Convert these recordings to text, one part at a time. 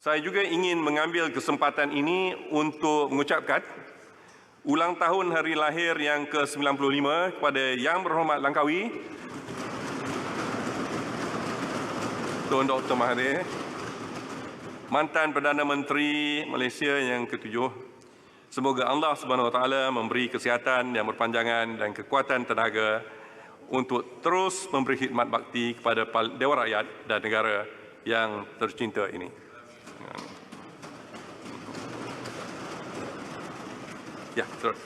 Saya juga ingin mengambil kesempatan ini untuk mengucapkan ulang tahun hari lahir yang ke-95 kepada Yang Berhormat Langkawi, Tun Dr. Mahathir, mantan Perdana Menteri Malaysia yang ke-7. Semoga Allah Subhanahu Wa Taala memberi kesihatan yang berpanjangan dan kekuatan tenaga untuk terus memberi khidmat bakti kepada Dewan Rakyat dan negara yang tercinta ini. Ya, terus.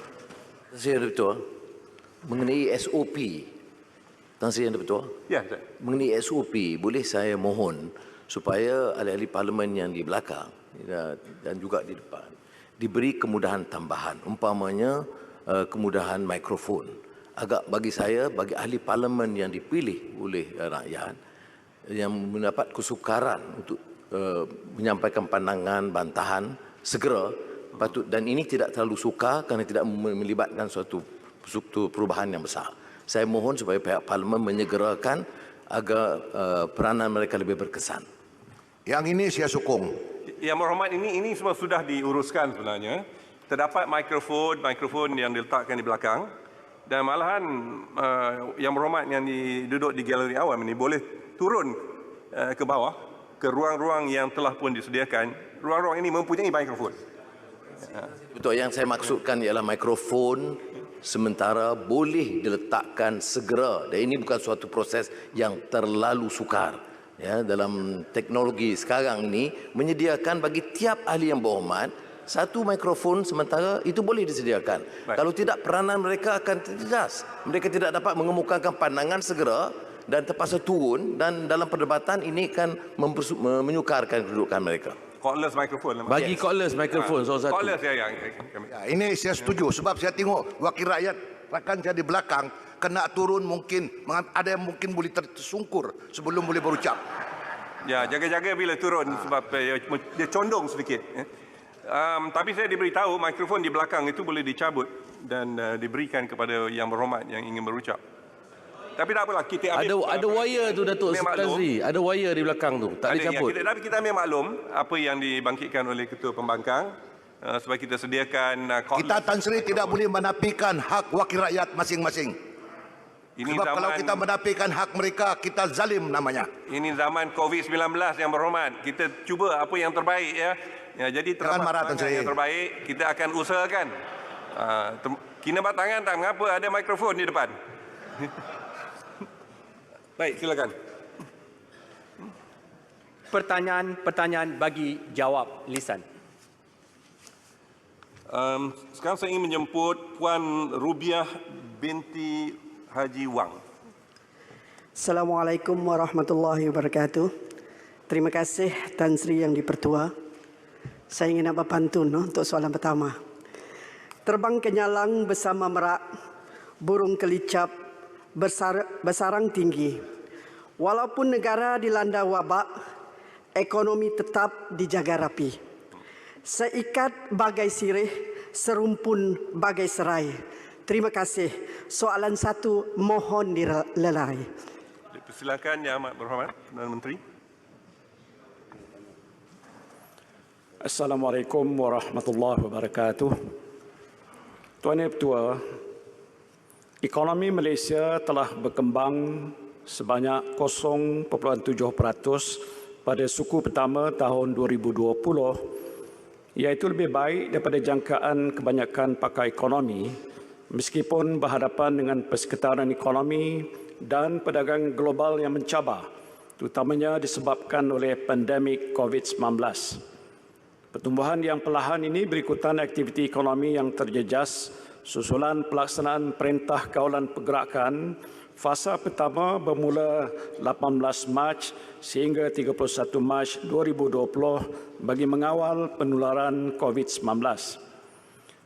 Saya ada betul. Mengenai SOP, Tan Sri ada betul? Ya, Tuan. Mengenai SOP, boleh saya mohon supaya ahli-ahli parlimen yang di belakang dan juga di depan diberi kemudahan tambahan, umpamanya kemudahan mikrofon. Agak bagi saya, bagi ahli parlimen yang dipilih oleh rakyat yang mendapat kesukaran untuk menyampaikan pandangan, bantahan segera patut, dan ini tidak terlalu sukar kerana tidak melibatkan suatu perubahan yang besar. Saya mohon supaya pihak parlimen menyegerakan agar peranan mereka lebih berkesan. Yang ini saya sokong. Yang Berhormat, ini semua sudah diuruskan sebenarnya. Terdapat mikrofon yang diletakkan di belakang, dan malahan Yang Berhormat yang duduk di galeri awam ini boleh turun ke bawah ke ruang-ruang yang telah pun disediakan. Ruang-ruang ini mempunyai mikrofon. Betul, yang saya maksudkan ialah mikrofon sementara boleh diletakkan segera, dan ini bukan suatu proses yang terlalu sukar. Ya, dalam teknologi sekarang ini menyediakan bagi tiap ahli yang berhormat satu mikrofon sementara, itu boleh disediakan. Baik. Kalau tidak, peranan mereka akan terjejas. Mereka tidak dapat mengemukakan pandangan segera dan terpaksa turun, dan dalam perdebatan ini akan menyukarkan kedudukan mereka. Cordless microphone. Bagi cordless microphone salah satu. Cordless ya. Ini saya setuju sebab saya tengok wakil rakyat rakan saya di belakang kena turun, mungkin ada yang mungkin boleh tersungkur sebelum boleh berucap. Ya, jaga-jaga bila turun sebab dia condong sedikit. Tapi saya diberitahu mikrofon di belakang itu boleh dicabut dan diberikan kepada Yang Berhormat yang ingin berucap. Tapi tak apalah, kita ambil ada wire tu Datuk Tan Sri, ada wire di belakang tu, tak dicabut. Tapi kita ambil maklum apa yang dibangkitkan oleh Ketua Pembangkang supaya kita sediakan kita Tan Sri tidak boleh menafikan hak wakil rakyat masing-masing. Sebab kalau kita menafikan hak mereka, kita zalim namanya. Ini zaman COVID-19 Yang Berhormat. Kita cuba apa yang terbaik ya. Jadi terdapat yang terbaik, kita akan usahakan. Kena batangan tak mengapa ada mikrofon di depan. Baik, silakan. Pertanyaan bagi jawab lisan. Sekarang saya ingin menjemput Puan Rubiah binti Haji Wang. Assalamualaikum warahmatullahi wabarakatuh. Terima kasih Tan Sri yang dipertua. Saya ingin nak berpantun untuk soalan pertama. Terbang kenyalang bersama merak, burung kelicap bersarang tinggi. Walaupun negara dilanda wabak, ekonomi tetap dijaga rapi. Seikat bagai sirih, serumpun bagai serai. Terima kasih. Soalan satu mohon dilelai. Persilakan Yang Amat Berhormat Perdana Menteri. Assalamualaikum warahmatullahi wabarakatuh. Tuan Yang Bertua, ekonomi Malaysia telah berkembang sebanyak 0.7% pada suku pertama tahun 2020, iaitu lebih baik daripada jangkaan kebanyakan pakar ekonomi, meskipun berhadapan dengan persekitaran ekonomi dan perdagangan global yang mencabar, terutamanya disebabkan oleh pandemik COVID-19. Pertumbuhan yang perlahan ini berikutan aktiviti ekonomi yang terjejas susulan pelaksanaan Perintah Kawalan Pergerakan fasa pertama bermula 18 Mac sehingga 31 Mac 2020 bagi mengawal penularan COVID-19.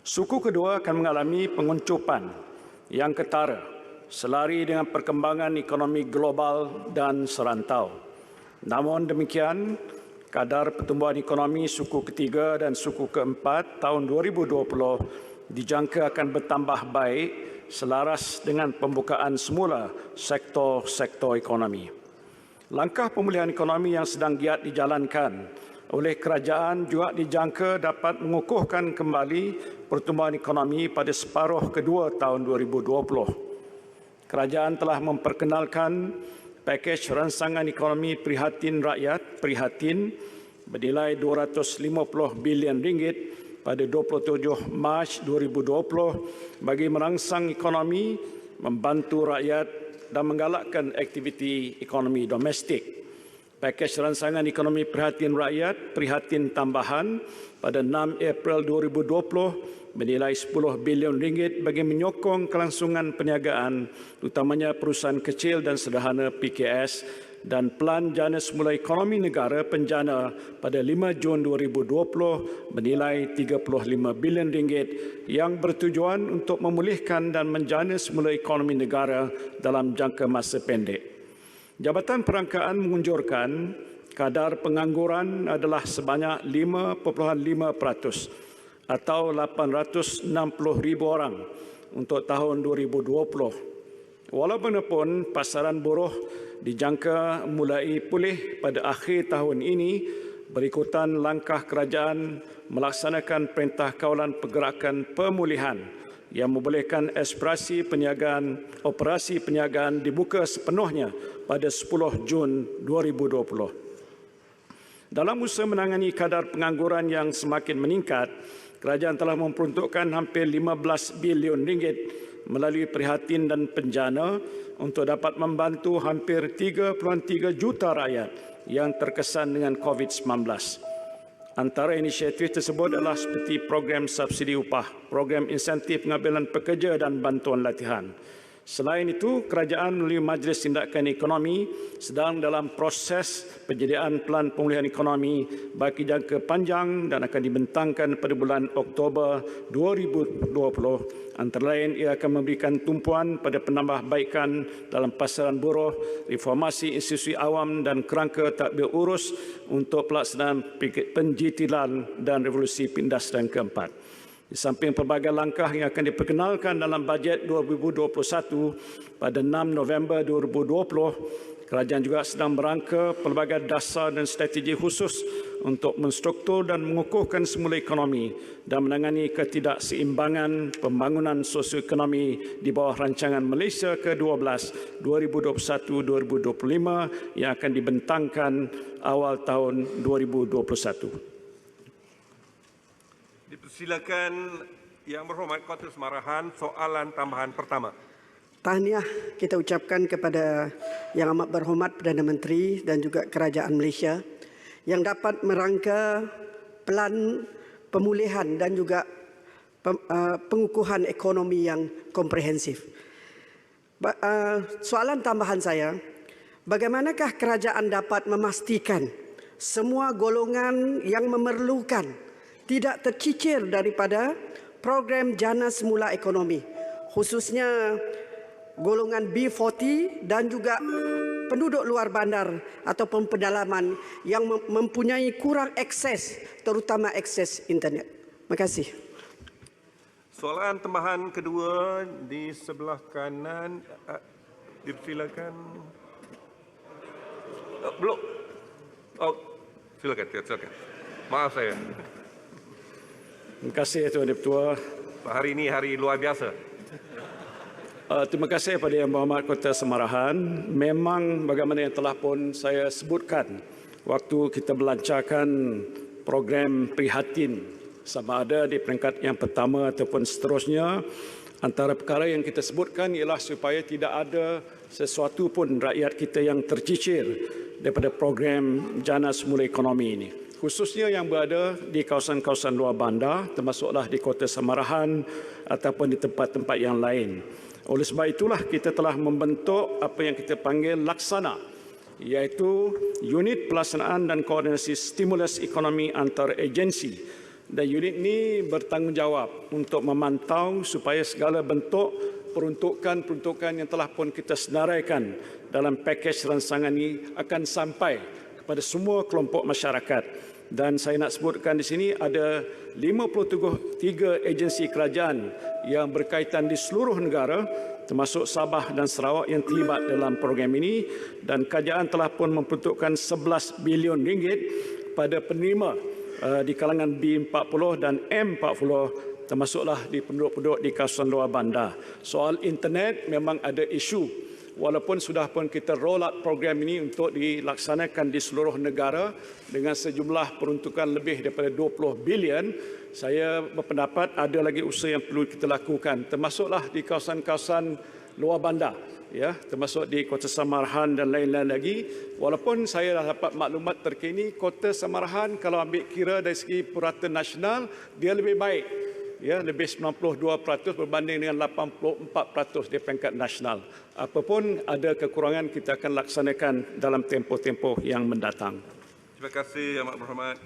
Suku kedua akan mengalami penguncupan yang ketara selari dengan perkembangan ekonomi global dan serantau. Namun demikian, kadar pertumbuhan ekonomi suku ketiga dan suku keempat tahun 2020 dijangka akan bertambah baik selaras dengan pembukaan semula sektor-sektor ekonomi. Langkah pemulihan ekonomi yang sedang giat dijalankan oleh kerajaan juga dijangka dapat mengukuhkan kembali pertumbuhan ekonomi pada separuh kedua tahun 2020. Kerajaan telah memperkenalkan pakej ransangan ekonomi prihatin rakyat Prihatin bernilai 250 bilion ringgit pada 27 Mac 2020 bagi merangsang ekonomi, membantu rakyat dan menggalakkan aktiviti ekonomi domestik. Pakej ransangan ekonomi prihatin rakyat Prihatin tambahan pada 6 April 2020 bernilai 10 bilion ringgit bagi menyokong kelangsungan perniagaan utamanya perusahaan kecil dan sederhana PKS dan Pelan Jana Semula Ekonomi Negara Penjana pada 5 Jun 2020 bernilai 35 bilion ringgit yang bertujuan untuk memulihkan dan menjana semula ekonomi negara dalam jangka masa pendek. Jabatan Perangkaan mengunjurkan kadar pengangguran adalah sebanyak 5.5% atau 860,000 orang untuk tahun 2020. Walaupun pasaran buruh dijangka mulai pulih pada akhir tahun ini berikutan langkah kerajaan melaksanakan Perintah Kawalan Pergerakan Pemulihan yang membolehkan operasi perniagaan dibuka sepenuhnya pada 10 Jun 2020. Dalam usaha menangani kadar pengangguran yang semakin meningkat, kerajaan telah memperuntukkan hampir 15 bilion ringgit melalui Prihatin dan Penjana untuk dapat membantu hampir 3.3 juta rakyat yang terkesan dengan COVID-19. Antara inisiatif tersebut adalah seperti program subsidi upah, program insentif pengambilan pekerja dan bantuan latihan. Selain itu, kerajaan melalui Majlis Tindakan Ekonomi sedang dalam proses penyediaan Pelan Pemulihan Ekonomi bagi jangka panjang dan akan dibentangkan pada bulan Oktober 2020. Antara lain, ia akan memberikan tumpuan pada penambahbaikan dalam pasaran buruh, reformasi institusi awam dan kerangka tadbir urus untuk pelaksanaan penjitilan dan revolusi perindustrian keempat. Di samping pelbagai langkah yang akan diperkenalkan dalam bajet 2021 pada 6 November 2020, kerajaan juga sedang merangka pelbagai dasar dan strategi khusus untuk menstruktur dan mengukuhkan semula ekonomi dan menangani ketidakseimbangan pembangunan sosioekonomi di bawah rancangan Malaysia ke-12 2021-2025 yang akan dibentangkan awal tahun 2021. Dipersilakan Yang Berhormat Kota Semarahan, soalan tambahan pertama. Tahniah kita ucapkan kepada Yang Amat Berhormat Perdana Menteri dan juga Kerajaan Malaysia yang dapat merangka pelan pemulihan dan juga pengukuhan ekonomi yang komprehensif. Soalan tambahan saya, bagaimanakah kerajaan dapat memastikan semua golongan yang memerlukan tidak tercicir daripada program Jana Semula Ekonomi, khususnya golongan B40 dan juga penduduk luar bandar ataupun pedalaman yang mempunyai kurang akses, terutama akses internet. Terima kasih. Soalan tambahan kedua di sebelah kanan. Dipersilakan. Belum. Oh, silakan. Maaf saya. Terima kasih Tuan Ketua. Hari ini hari luar biasa. Terima kasih kepada Yang Berhormat Kota Semarahan. Memang bagaimana yang telah pun saya sebutkan waktu kita melancarkan program Prihatin, sama ada di peringkat yang pertama ataupun seterusnya, antara perkara yang kita sebutkan ialah supaya tidak ada sesuatu pun rakyat kita yang tercicir daripada program Jana Semula Ekonomi ini, khususnya yang berada di kawasan-kawasan luar bandar, termasuklah di Kota Semarahan ataupun di tempat-tempat yang lain. Oleh sebab itulah kita telah membentuk apa yang kita panggil laksana, iaitu Unit Pelaksanaan dan Koordinasi Stimulus Ekonomi Antar Agensi. Dan unit ini bertanggungjawab untuk memantau supaya segala bentuk peruntukan yang telah pun kita senaraikan dalam pakej ransangan ini akan sampai kepada semua kelompok masyarakat. Dan saya nak sebutkan di sini ada 53 agensi kerajaan yang berkaitan di seluruh negara, termasuk Sabah dan Sarawak yang terlibat dalam program ini, dan kerajaan telah pun memperuntukkan 11 bilion ringgit kepada penerima di kalangan B40 dan M40, termasuklah di penduduk-penduduk di kawasan luar bandar. Soal internet memang ada isu. Walaupun sudah pun kita roll out program ini untuk dilaksanakan di seluruh negara dengan sejumlah peruntukan lebih daripada 20 bilion, saya berpendapat ada lagi usaha yang perlu kita lakukan, termasuklah di kawasan-kawasan luar bandar, ya, termasuk di Kota Samarahan dan lain-lain lagi. Walaupun saya dah dapat maklumat terkini, Kota Samarahan kalau ambil kira dari segi purata nasional, dia lebih baik, ya, lebih 92% berbanding dengan 84% di peringkat nasional. Apapun ada kekurangan, kita akan laksanakan dalam tempoh-tempoh yang mendatang. Terima kasih Amat Berhormat.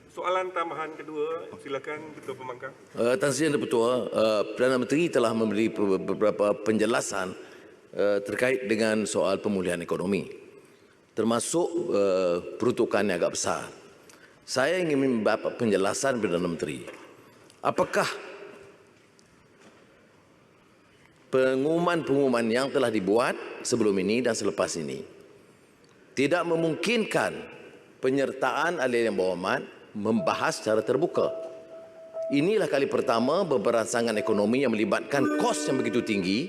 Soalan tambahan kedua, silakan Ketua Pembangkang. Tan Sri Yang Di-Pertua, Perdana Menteri telah memberi beberapa penjelasan terkait dengan soal pemulihan ekonomi, termasuk peruntukannya agak besar. Saya ingin mendapat penjelasan Perdana Menteri. Apakah pengumuman-pengumuman yang telah dibuat sebelum ini dan selepas ini tidak memungkinkan penyertaan ahli yang berhormat membahas secara terbuka? Inilah kali pertama beberapa rancangan ekonomi yang melibatkan kos yang begitu tinggi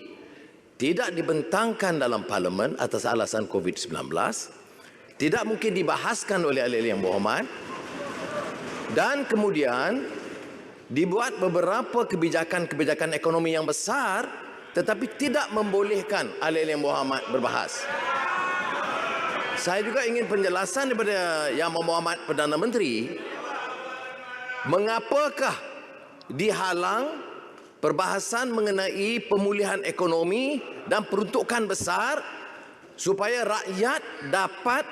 tidak dibentangkan dalam parlimen atas alasan COVID-19, tidak mungkin dibahaskan oleh ahli yang berhormat, dan kemudian dibuat beberapa kebijakan-kebijakan ekonomi yang besar tetapi tidak membolehkan ahli yang berhormat berbahas. Saya juga ingin penjelasan daripada Yang Berhormat Perdana Menteri, mengapakah dihalang perbahasan mengenai pemulihan ekonomi dan peruntukan besar supaya rakyat dapat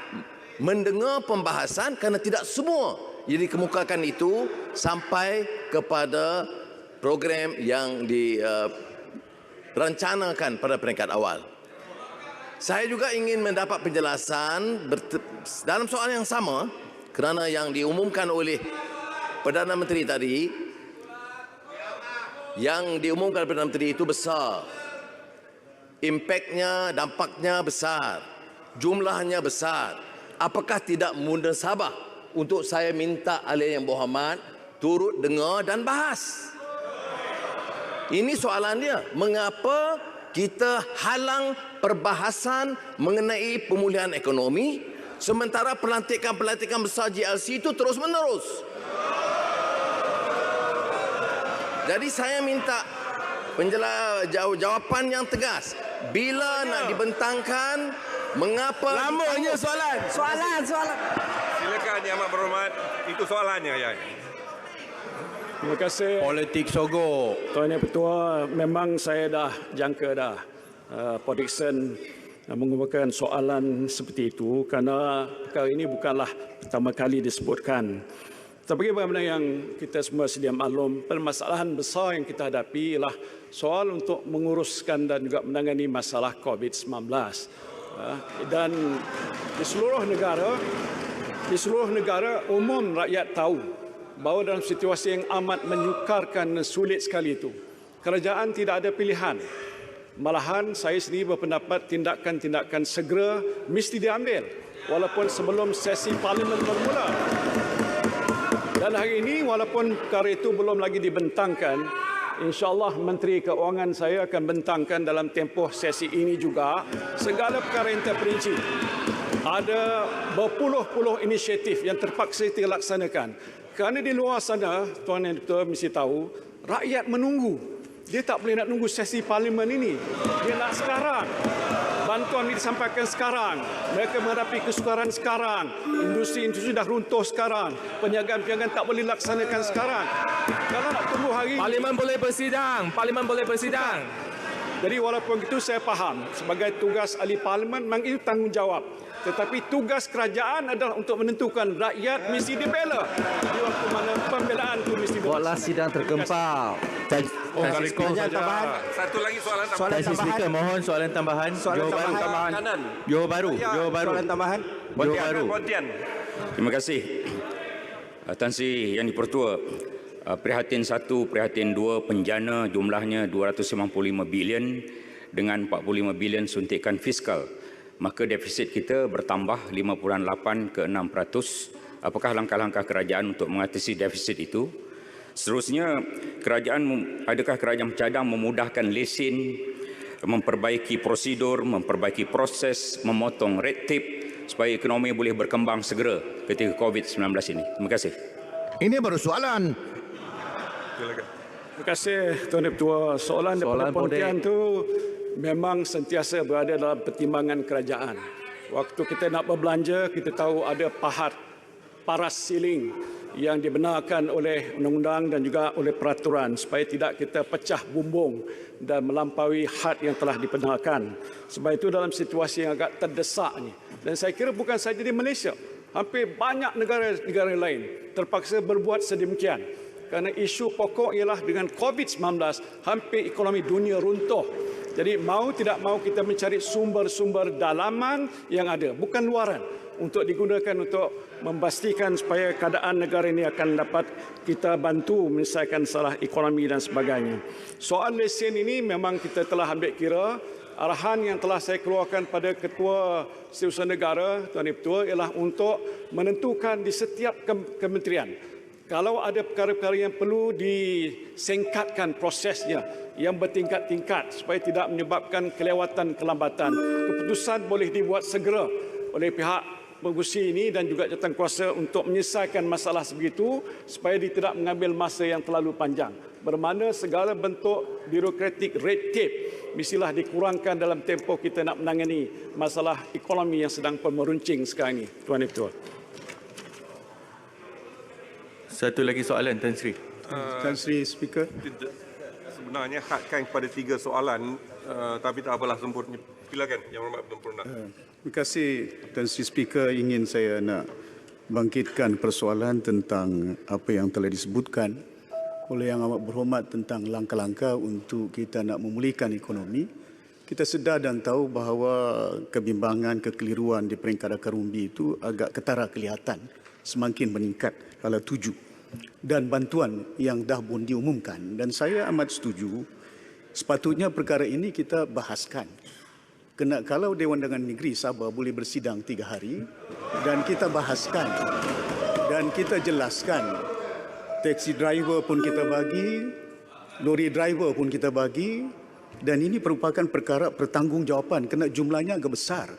mendengar pembahasan, kerana tidak semua yang dikemukakan itu sampai kepada program yang dirancanakan pada peringkat awal. Saya juga ingin mendapat penjelasan dalam soal yang sama, kerana yang diumumkan oleh Perdana Menteri tadi, yang diumumkan oleh Perdana Menteri itu besar, impaknya, dampaknya besar, jumlahnya besar. Apakah tidak munasabah untuk saya minta ahli yang berhormat turut dengar dan bahas? Ini soalan dia, mengapa kita halang perbahasan mengenai pemulihan ekonomi sementara pelantikan-pelantikan besar GLC itu terus-menerus. Jadi saya minta jawapan yang tegas. Bila nak dibentangkan, mengapa? Lamanya soalan. Soalan. Silakan Yang Amat Berhormat, itu soalannya ya. Terima kasih. Politik sogok. Tuan Yang Pertua, memang saya dah jangka dah Port Dickson mengumumkan soalan seperti itu, kerana perkara ini bukanlah pertama kali disebutkan. Tapi bagaimana yang kita semua sedia maklum, permasalahan besar yang kita hadapi ialah soal untuk menguruskan dan juga menangani masalah COVID-19. Dan di seluruh negara umum rakyat tahu bahawa dalam situasi yang amat menyukarkan dan sulit sekali itu, kerajaan tidak ada pilihan. Malahan saya sendiri berpendapat tindakan-tindakan segera mesti diambil walaupun sebelum sesi parlimen bermula. Dan hari ini walaupun perkara itu belum lagi dibentangkan, insya-Allah Menteri Keuangan saya akan bentangkan dalam tempoh sesi ini juga segala perkara yang terperinci. Ada berpuluh-puluh inisiatif yang terpaksa dilaksanakan. Kerana di luar sana, Tuan Yang Di-Pertua mesti tahu, rakyat menunggu. Dia tak boleh nak nunggu sesi parlimen ini. Dia nak sekarang. Bantuan ini disampaikan sekarang. Mereka menghadapi kesukaran sekarang. Industri-industri dah runtuh sekarang. Perniagaan-perniagaan tak boleh laksanakan sekarang. Kalau nak tunggu hari Parlimen boleh bersidang. Jadi walaupun itu saya faham sebagai tugas ahli parlimen memang itu tanggungjawab. Tetapi tugas kerajaan adalah untuk menentukan rakyat mesti dibela. Di waktu mana pembelaan itu mesti dilaksanakan. Buatlah sidang tergempal. Pertanyaan tambahan. Satu lagi soalan tambahan. Soalan tambahan. Mohon soalan tambahan. Soalan tambahan. Johor Bahru. Soalan tambahan. Pontian. Terima kasih. Tan Sri Yang Di-Pertua, prihatin 1, prihatin 2, penjana jumlahnya 295 bilion dengan 45 bilion suntikan fiskal. Maka defisit kita bertambah 5.8 ke 6% Apakah langkah-langkah kerajaan untuk mengatasi defisit itu? Seterusnya, adakah kerajaan bercadang memudahkan lesen, memperbaiki prosedur, memperbaiki proses, memotong red tape supaya ekonomi boleh berkembang segera ketika COVID-19 ini? Terima kasih. Ini baru soalan. Terima kasih Tuan Ketua. Soalan daripada Pontian itu memang sentiasa berada dalam pertimbangan kerajaan. Waktu kita nak berbelanja, kita tahu ada paras siling yang dibenarkan oleh undang-undang dan juga oleh peraturan supaya tidak kita pecah bumbung dan melampaui had yang telah dibenarkan. Sebab itu dalam situasi yang agak terdesak ni, dan saya kira bukan saja di Malaysia, hampir banyak negara-negara lain terpaksa berbuat sedemikian. Kerana isu pokok ialah dengan COVID-19 hampir ekonomi dunia runtuh. Jadi mau tidak mau kita mencari sumber-sumber dalaman yang ada, bukan luaran, untuk digunakan untuk memastikan supaya keadaan negara ini akan dapat kita bantu menyelesaikan masalah ekonomi dan sebagainya. Soal lesen ini memang kita telah ambil kira. Arahan yang telah saya keluarkan pada Ketua Setiausaha Negara, Tuan Ketua, ialah untuk menentukan di setiap kementerian kalau ada perkara-perkara yang perlu disingkatkan prosesnya yang bertingkat-tingkat supaya tidak menyebabkan kelewatan kelambatan. Keputusan boleh dibuat segera oleh pihak pengurusi ini dan juga jawatankuasa untuk menyelesaikan masalah sebegitu supaya dia tidak mengambil masa yang terlalu panjang. Bermakna segala bentuk birokratik red tape mestilah dikurangkan dalam tempoh kita nak menangani masalah ekonomi yang sedang meruncing sekarang ini. Tuan Ketua. Satu lagi soalan, Tan Sri. Tan Sri, Speaker. Sebenarnya hadkan kepada 3 soalan, tapi tak apalah, sempurna. Silakan, Yang Berhormat Tuan Perdana. Terima kasih, Tan Sri Speaker. Ingin saya nak bangkitkan persoalan tentang apa yang telah disebutkan oleh Yang Amat Berhormat tentang langkah-langkah untuk kita nak memulihkan ekonomi. Kita sedar dan tahu bahawa kebimbangan, kekeliruan di peringkat akar umbi itu agak ketara kelihatan, semakin meningkat kala 7. Dan bantuan yang dah pun diumumkan. Dan saya amat setuju, sepatutnya perkara ini kita bahaskan. Kena kalau Dewan Dagangan Negeri Sabah boleh bersidang 3 hari dan kita bahaskan dan kita jelaskan, taxi driver pun kita bagi, lori driver pun kita bagi, dan ini merupakan perkara pertanggungjawapan kerana jumlahnya agak besar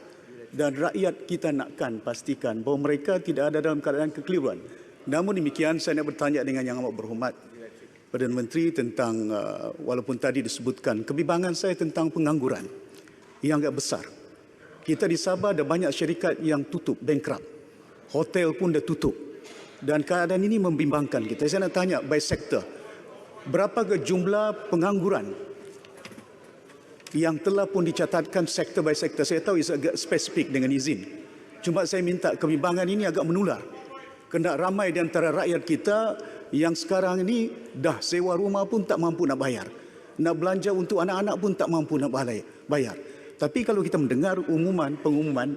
dan rakyat kita nakkan pastikan bahawa mereka tidak ada dalam keadaan kekeliruan. Namun demikian, saya nak bertanya dengan Yang Amat Berhormat Perdana Menteri tentang, walaupun tadi disebutkan, kebimbangan saya tentang pengangguran yang agak besar. Kita di Sabah ada banyak syarikat yang tutup, bankrupt. Hotel pun dah tutup. Dan keadaan ini membimbangkan kita. Saya nak tanya, by sektor, berapa jumlah pengangguran yang telah pun dicatatkan sektor by sektor? Saya tahu agak spesifik dengan izin. Cuma saya minta kebimbangan ini agak menular. Kena ramai di antara rakyat kita yang sekarang ini dah sewa rumah pun tak mampu nak bayar. Nak belanja untuk anak-anak pun tak mampu nak bayar. Tapi kalau kita mendengar pengumuman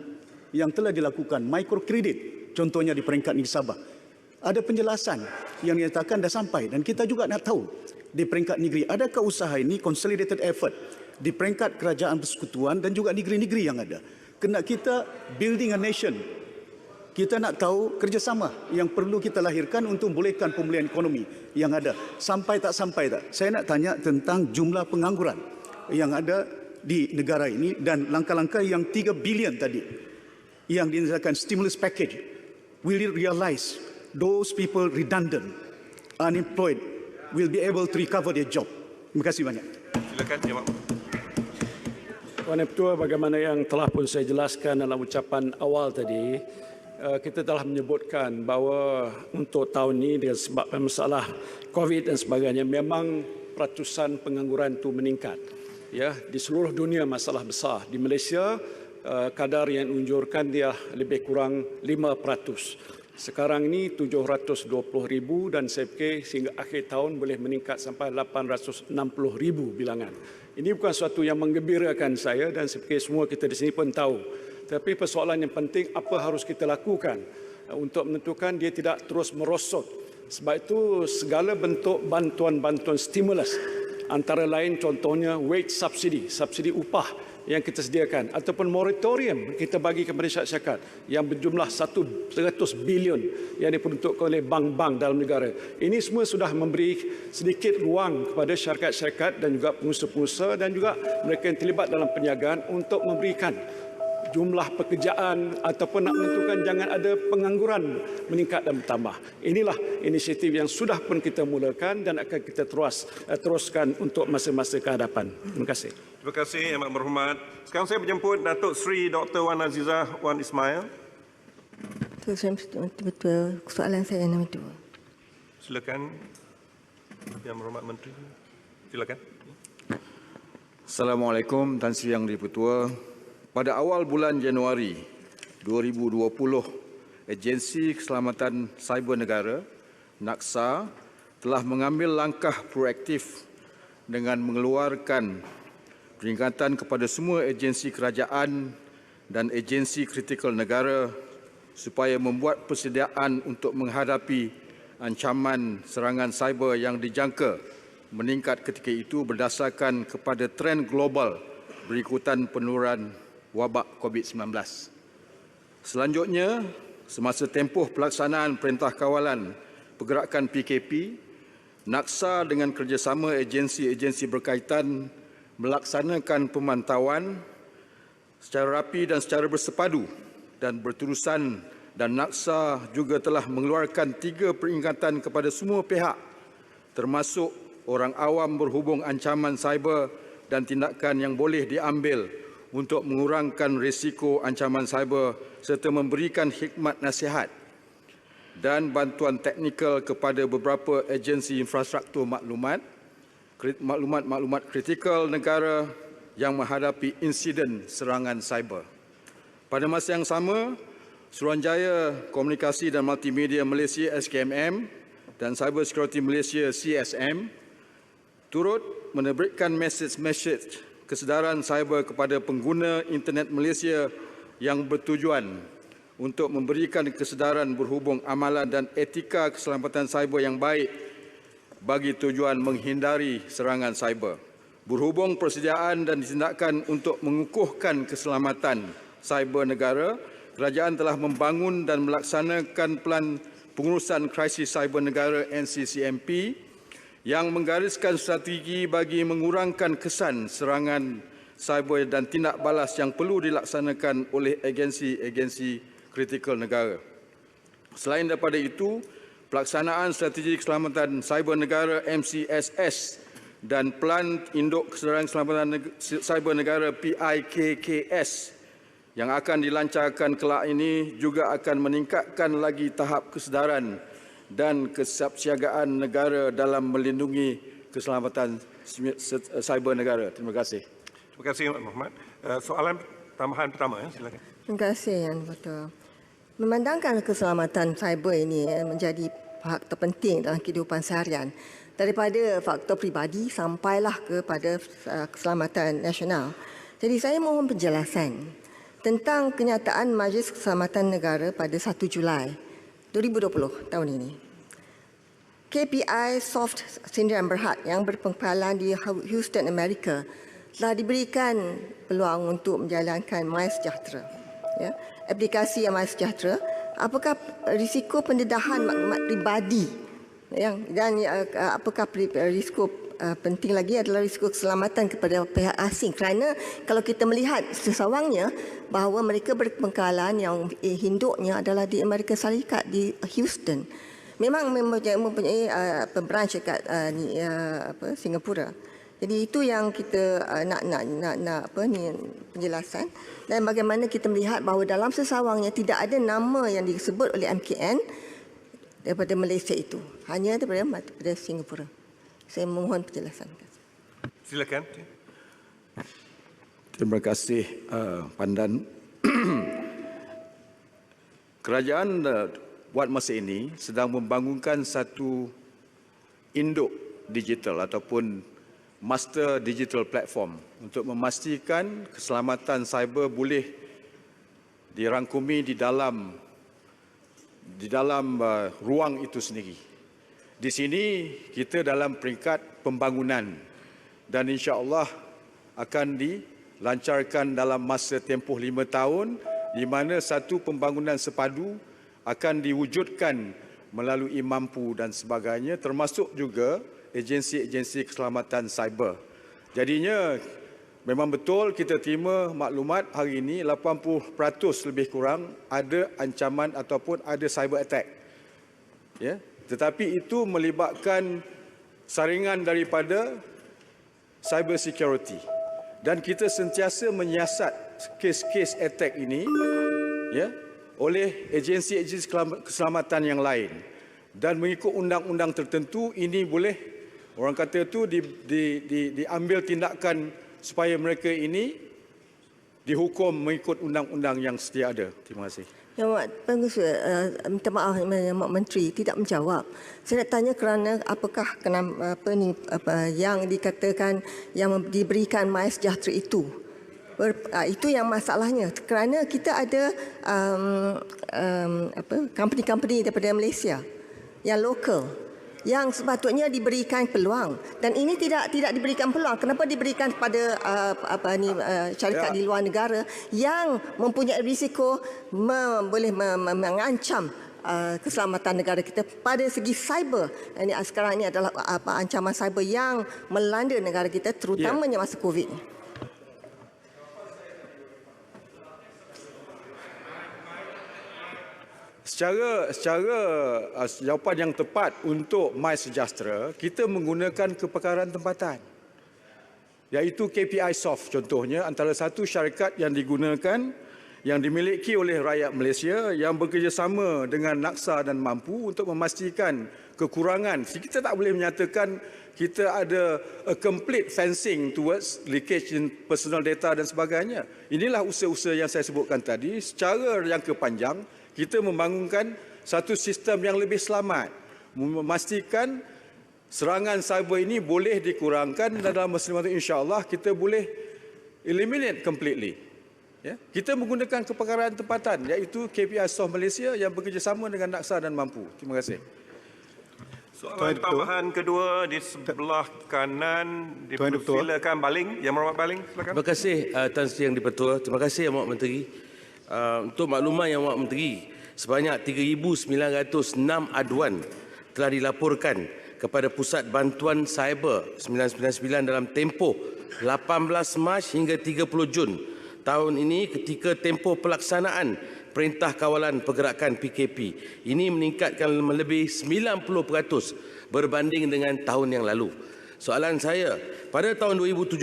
yang telah dilakukan, mikrokredit contohnya di peringkat negeri Sabah, ada penjelasan yang dinyatakan dah sampai. Dan kita juga nak tahu di peringkat negeri, adakah usaha ini consolidated effort di peringkat kerajaan persekutuan dan juga negeri-negeri yang ada. Kena kita building a nation. Kita nak tahu kerjasama yang perlu kita lahirkan untuk membolehkan pemulihan ekonomi yang ada. Sampai tak sampai tak? Saya nak tanya tentang jumlah pengangguran yang ada di negara ini dan langkah-langkah yang 3 bilion tadi yang dinamakan stimulus package. Will you realize those people redundant, unemployed, will be able to recover their job? Terima kasih banyak. Silakan, Yang Amat. Tuan Ketua, bagaimana yang telah pun saya jelaskan dalam ucapan awal tadi, kita telah menyebutkan bahawa untuk tahun ini dengan sebab masalah COVID dan sebagainya, memang peratusan pengangguran itu meningkat. Ya, di seluruh dunia masalah besar. Di Malaysia, kadar yang diunjurkan dia lebih kurang 5%. Sekarang ini 720,000 dan saya fikir sehingga akhir tahun boleh meningkat sampai 860,000 bilangan. Ini bukan sesuatu yang menggembirakan saya dan saya fikir semua kita di sini pun tahu. Tapi persoalan yang penting, apa harus kita lakukan untuk menentukan dia tidak terus merosot. Sebab itu segala bentuk bantuan-bantuan stimulus antara lain contohnya wage subsidy, subsidi upah yang kita sediakan, ataupun moratorium kita bagi kepada syarikat yang berjumlah 100 bilion yang diperuntukkan oleh bank-bank dalam negara. Ini semua sudah memberi sedikit ruang kepada syarikat-syarikat dan juga pengusaha-pengusaha dan juga mereka yang terlibat dalam perniagaan untuk memberikan jumlah pekerjaan ataupun nak menentukan jangan ada pengangguran meningkat dan bertambah. Inilah inisiatif yang sudah pun kita mulakan dan akan kita teruskan untuk masa-masa ke hadapan. Terima kasih. Terima kasih yang amat berhormat. Sekarang saya menjemput Datuk Seri Dr. Wan Azizah Wan Ismail. Betul, soalan saya nombor 2. Silakan Yang Berhormat Menteri. Silakan. Assalamualaikum Tan Sri Yang Di-Pertua. Pada awal bulan Januari 2020, Agensi Keselamatan Cyber Negara, NAKSA, telah mengambil langkah proaktif dengan mengeluarkan peringatan kepada semua agensi kerajaan dan agensi kritikal negara supaya membuat persediaan untuk menghadapi ancaman serangan cyber yang dijangka meningkat ketika itu berdasarkan kepada trend global berikutan penurunan wabak COVID-19. Selanjutnya, semasa tempoh pelaksanaan Perintah Kawalan Pergerakan PKP, NAKSA dengan kerjasama agensi-agensi berkaitan melaksanakan pemantauan secara rapi dan secara bersepadu dan berterusan, dan NAKSA juga telah mengeluarkan 3 peringatan kepada semua pihak termasuk orang awam berhubung ancaman cyber dan tindakan yang boleh diambil untuk mengurangkan risiko ancaman cyber serta memberikan hikmat nasihat dan bantuan teknikal kepada beberapa agensi infrastruktur maklumat kritikal negara yang menghadapi insiden serangan cyber. Pada masa yang sama, Suruhanjaya Komunikasi dan Multimedia Malaysia SKMM dan Cyber Security Malaysia CSM turut menerbitkan mesej kesedaran cyber kepada pengguna internet Malaysia yang bertujuan untuk memberikan kesedaran berhubung amalan dan etika keselamatan cyber yang baik bagi tujuan menghindari serangan cyber. Berhubung persediaan dan tindakan untuk mengukuhkan keselamatan cyber negara, kerajaan telah membangun dan melaksanakan Pelan Pengurusan Krisis Cyber Negara NCCMP yang menggariskan strategi bagi mengurangkan kesan serangan cyber dan tindak balas yang perlu dilaksanakan oleh agensi-agensi kritikal negara. Selain daripada itu, pelaksanaan strategi keselamatan cyber negara MCSS dan Pelan Induk Kesedaran Keselamatan Cyber Negara PIKKS yang akan dilancarkan kelak ini juga akan meningkatkan lagi tahap kesedaran dan kesiapsiagaan negara dalam melindungi keselamatan cyber negara. Terima kasih. Terima kasih, Muhammad. Soalan tambahan pertama, silakan. Terima kasih, Yang Betul. Memandangkan keselamatan cyber ini menjadi faktor penting dalam kehidupan seharian, daripada faktor pribadi sampailah kepada keselamatan nasional. Jadi saya mohon penjelasan tentang kenyataan Majlis Keselamatan Negara pada 1 Julai 2020 tahun ini. KPI Soft Syndrome Berhad yang berpengkalan di Houston, Amerika telah diberikan peluang untuk menjalankan MySejahtera. Ya, aplikasi MySejahtera, apakah risiko pendedahan maklumat pribadi dan apakah risiko penting lagi adalah risiko keselamatan kepada pihak asing, kerana kalau kita melihat sesawangnya bahawa mereka berpengkalan yang induknya adalah di Amerika Syarikat, di Houston. Memang mempunyai branch dekat Singapura. Jadi itu yang kita nak penjelasan, dan bagaimana kita melihat bahawa dalam sesawangnya tidak ada nama yang disebut oleh MKN daripada Malaysia itu, hanya daripada Singapura. Saya mohon penjelasan. Silakan. Terima kasih Pandan. Kerajaan buat masa ini sedang membangunkan satu induk digital ataupun master digital platform untuk memastikan keselamatan cyber boleh dirangkumi di dalam ruang itu sendiri. Di sini kita dalam peringkat pembangunan dan insya-Allah akan dilancarkan dalam masa tempoh 5 tahun di mana satu pembangunan sepadu akan diwujudkan melalui mampu dan sebagainya termasuk juga agensi-agensi keselamatan cyber. Jadinya memang betul kita terima maklumat hari ini 80% lebih kurang ada ancaman ataupun ada cyber attack. Ya, tetapi itu melibatkan saringan daripada cyber security dan kita sentiasa menyiasat kes-kes attack ini ya oleh agensi-agensi keselamatan yang lain dan mengikut undang-undang tertentu ini boleh orang kata itu diambil tindakan supaya mereka ini dihukum mengikut undang-undang yang sedia ada. Terima kasih. Yang minta maaf Yang Mak Menteri tidak menjawab. Saya nak tanya kerana apakah yang dikatakan yang diberikan MySejahtera itu. Itu yang masalahnya kerana kita ada company-company daripada Malaysia yang lokal yang sepatutnya diberikan peluang dan ini tidak diberikan peluang. Kenapa diberikan kepada syarikat di luar negara yang mempunyai risiko boleh mengancam keselamatan negara kita pada segi cyber. Ini sekarang ini adalah ancaman cyber yang melanda negara kita terutamanya masa Covid ni. Secara jawapan yang tepat untuk MySejahtera, kita menggunakan kepakaran tempatan. Iaitu KPI Soft contohnya antara satu syarikat yang digunakan yang dimiliki oleh rakyat Malaysia yang bekerjasama dengan Naksa dan Mampu untuk memastikan kekurangan. Kita tak boleh menyatakan kita ada a complete fencing towards leakage in personal data dan sebagainya. Inilah usaha-usaha yang saya sebutkan tadi. Secara jangka panjang, kita membangunkan satu sistem yang lebih selamat, memastikan serangan cyber ini boleh dikurangkan dan dalam masa itu insya-Allah kita boleh eliminate completely. Ya, kita menggunakan kepakaran tempatan iaitu KPI Soft Malaysia yang bekerjasama dengan Naksa dan Mampu. Terima kasih. Soalan tambahan kedua di sebelah kanan dipersilakan Baling. Yang Berhormat Baling, silakan. Terima kasih Tan Sri Yang di-Pertua. Terima kasih Yang Berhormat Menteri. Untuk makluman Yang Berhormat Menteri, sebanyak 3,906 aduan telah dilaporkan kepada Pusat Bantuan Cyber 999 dalam tempoh 18 Mac hingga 30 Jun tahun ini ketika tempoh pelaksanaan Perintah Kawalan Pergerakan PKP. Ini meningkatkan lebih 90% berbanding dengan tahun yang lalu. Soalan saya, pada tahun 2017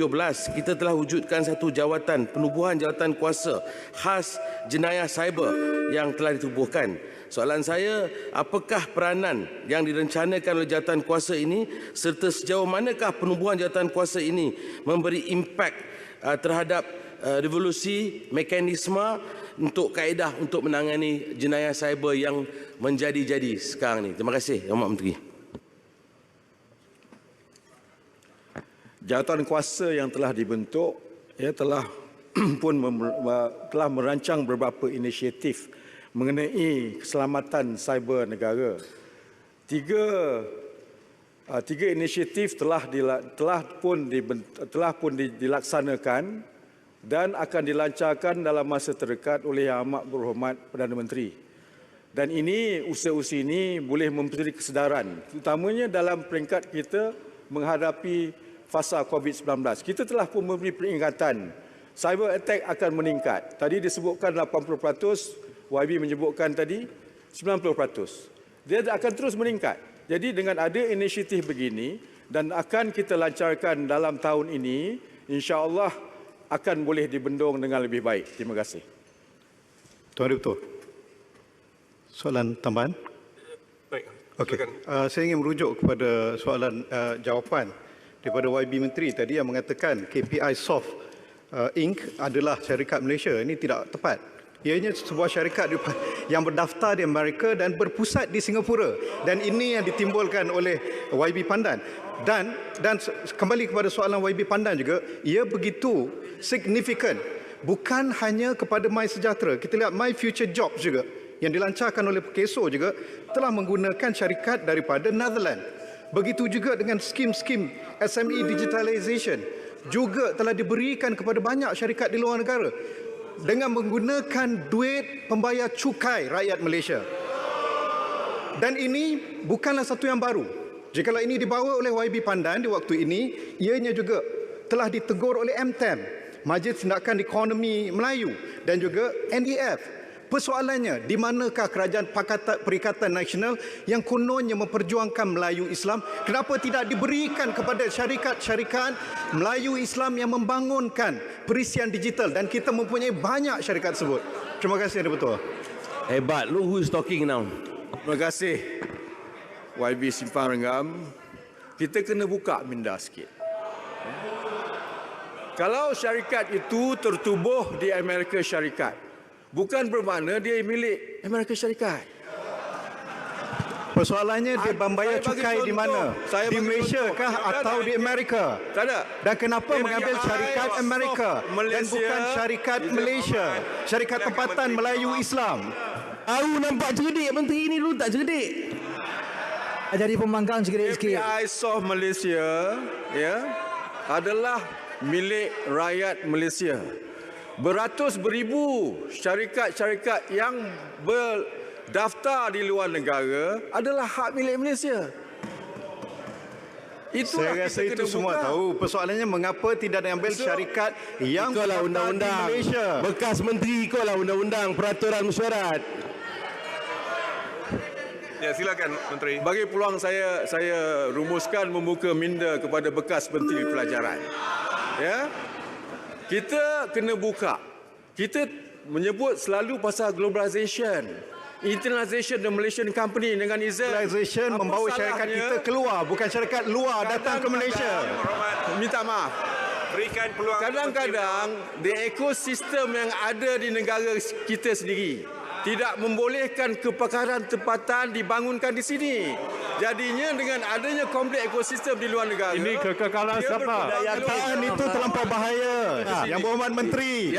kita telah wujudkan satu jawatan penubuhan jawatan kuasa khas jenayah cyber yang telah ditubuhkan. Soalan saya, apakah peranan yang direncanakan oleh jawatan kuasa ini serta sejauh manakah penubuhan jawatan kuasa ini memberi impak terhadap revolusi mekanisme untuk kaedah untuk menangani jenayah cyber yang menjadi-jadi sekarang ini. Terima kasih, Yang Berhormat Menteri. Jawatan kuasa yang telah dibentuk telah telah merancang beberapa inisiatif mengenai keselamatan cyber negara. Tiga inisiatif telah pun dilaksanakan dan akan dilancarkan dalam masa terdekat oleh Yang Amat Berhormat Perdana Menteri. Dan ini usaha-usaha ini boleh memberi kesedaran, terutamanya dalam peringkat kita menghadapi fasa COVID-19. Kita telah pun memberi peringatan cyber attack akan meningkat. Tadi disebutkan 80%, YB menyebutkan tadi 90%. Dia akan terus meningkat. Jadi dengan ada inisiatif begini dan akan kita lancarkan dalam tahun ini, insya-Allah akan boleh dibendung dengan lebih baik. Terima kasih. Tuan Direktur. Soalan tambahan? Baik. Okey. Saya ingin merujuk kepada soalan jawapan daripada YB Menteri tadi yang mengatakan KPI Soft Inc. adalah syarikat Malaysia. Ini tidak tepat. Ianya sebuah syarikat yang berdaftar di Amerika dan berpusat di Singapura. Dan ini yang ditimbulkan oleh YB Pandan. Dan kembali kepada soalan YB Pandan juga, ia begitu signifikan. Bukan hanya kepada MySejahtera. Kita lihat My Future Jobs juga yang dilancarkan oleh PKSO juga telah menggunakan syarikat daripada Netherlands. Begitu juga dengan skim-skim SME digitalization juga telah diberikan kepada banyak syarikat di luar negara dengan menggunakan duit pembayar cukai rakyat Malaysia. Dan ini bukanlah satu yang baru. Jikalau ini dibawa oleh YB Pandan di waktu ini, ianya juga telah ditegur oleh MTEM, Majlis Tindakan Ekonomi Melayu, dan juga NEF. Persoalannya, di manakah Kerajaan Pakatan Perikatan Nasional yang kononnya memperjuangkan Melayu Islam, kenapa tidak diberikan kepada syarikat-syarikat Melayu Islam yang membangunkan perisian digital, dan kita mempunyai banyak syarikat tersebut. Terima kasih, Yang Dipertua. Hebat, look who is talking now. Terima kasih YB Simpang Renggam. Kita kena buka minda sikit. Kalau syarikat itu tertubuh di Amerika Syarikat, bukan bermakna dia milik Amerika Syarikat. Persoalannya dia membayar cukai di mana? Di Malaysia kah atau di Amerika? Tak ada. Dan kenapa mengambil syarikat Amerika dan bukan syarikat Malaysia? Syarikat tempatan Melayu Islam. Tahu nampak cerdik, menteri ini dulu tak cerdik. Jadi pembangkang sikit-sikit. API Soft Malaysia adalah milik rakyat Malaysia. Beratus beribu syarikat-syarikat yang berdaftar di luar negara adalah hak milik Malaysia. Saya rasa itu semua tahu. Persoalannya mengapa tidak diambil syarikat yang ikutlah berdaftar di undang-undang. Malaysia. Bekas menteri ikutlah undang-undang peraturan mesyuarat. Ya, silakan Menteri. Bagi peluang saya rumuskan membuka minda kepada bekas Menteri Pelajaran. Ya. Kita kena buka. Kita menyebut selalu pasal globalisation, internationalization the Malaysian company dengan izin. Globalisation membawa syarikat kita keluar, bukan syarikat luar datang ke Malaysia. Minta maaf. Berikan peluang. Kadang-kadang di ekosistem yang ada di negara kita sendiri tidak membolehkan kepakaran tempatan dibangunkan di sini. Jadinya dengan adanya kompleks ekosistem di luar negara, ini kekekalan siapa? Kedayataan itu terlampau bahaya. Yang Berhormat Menteri,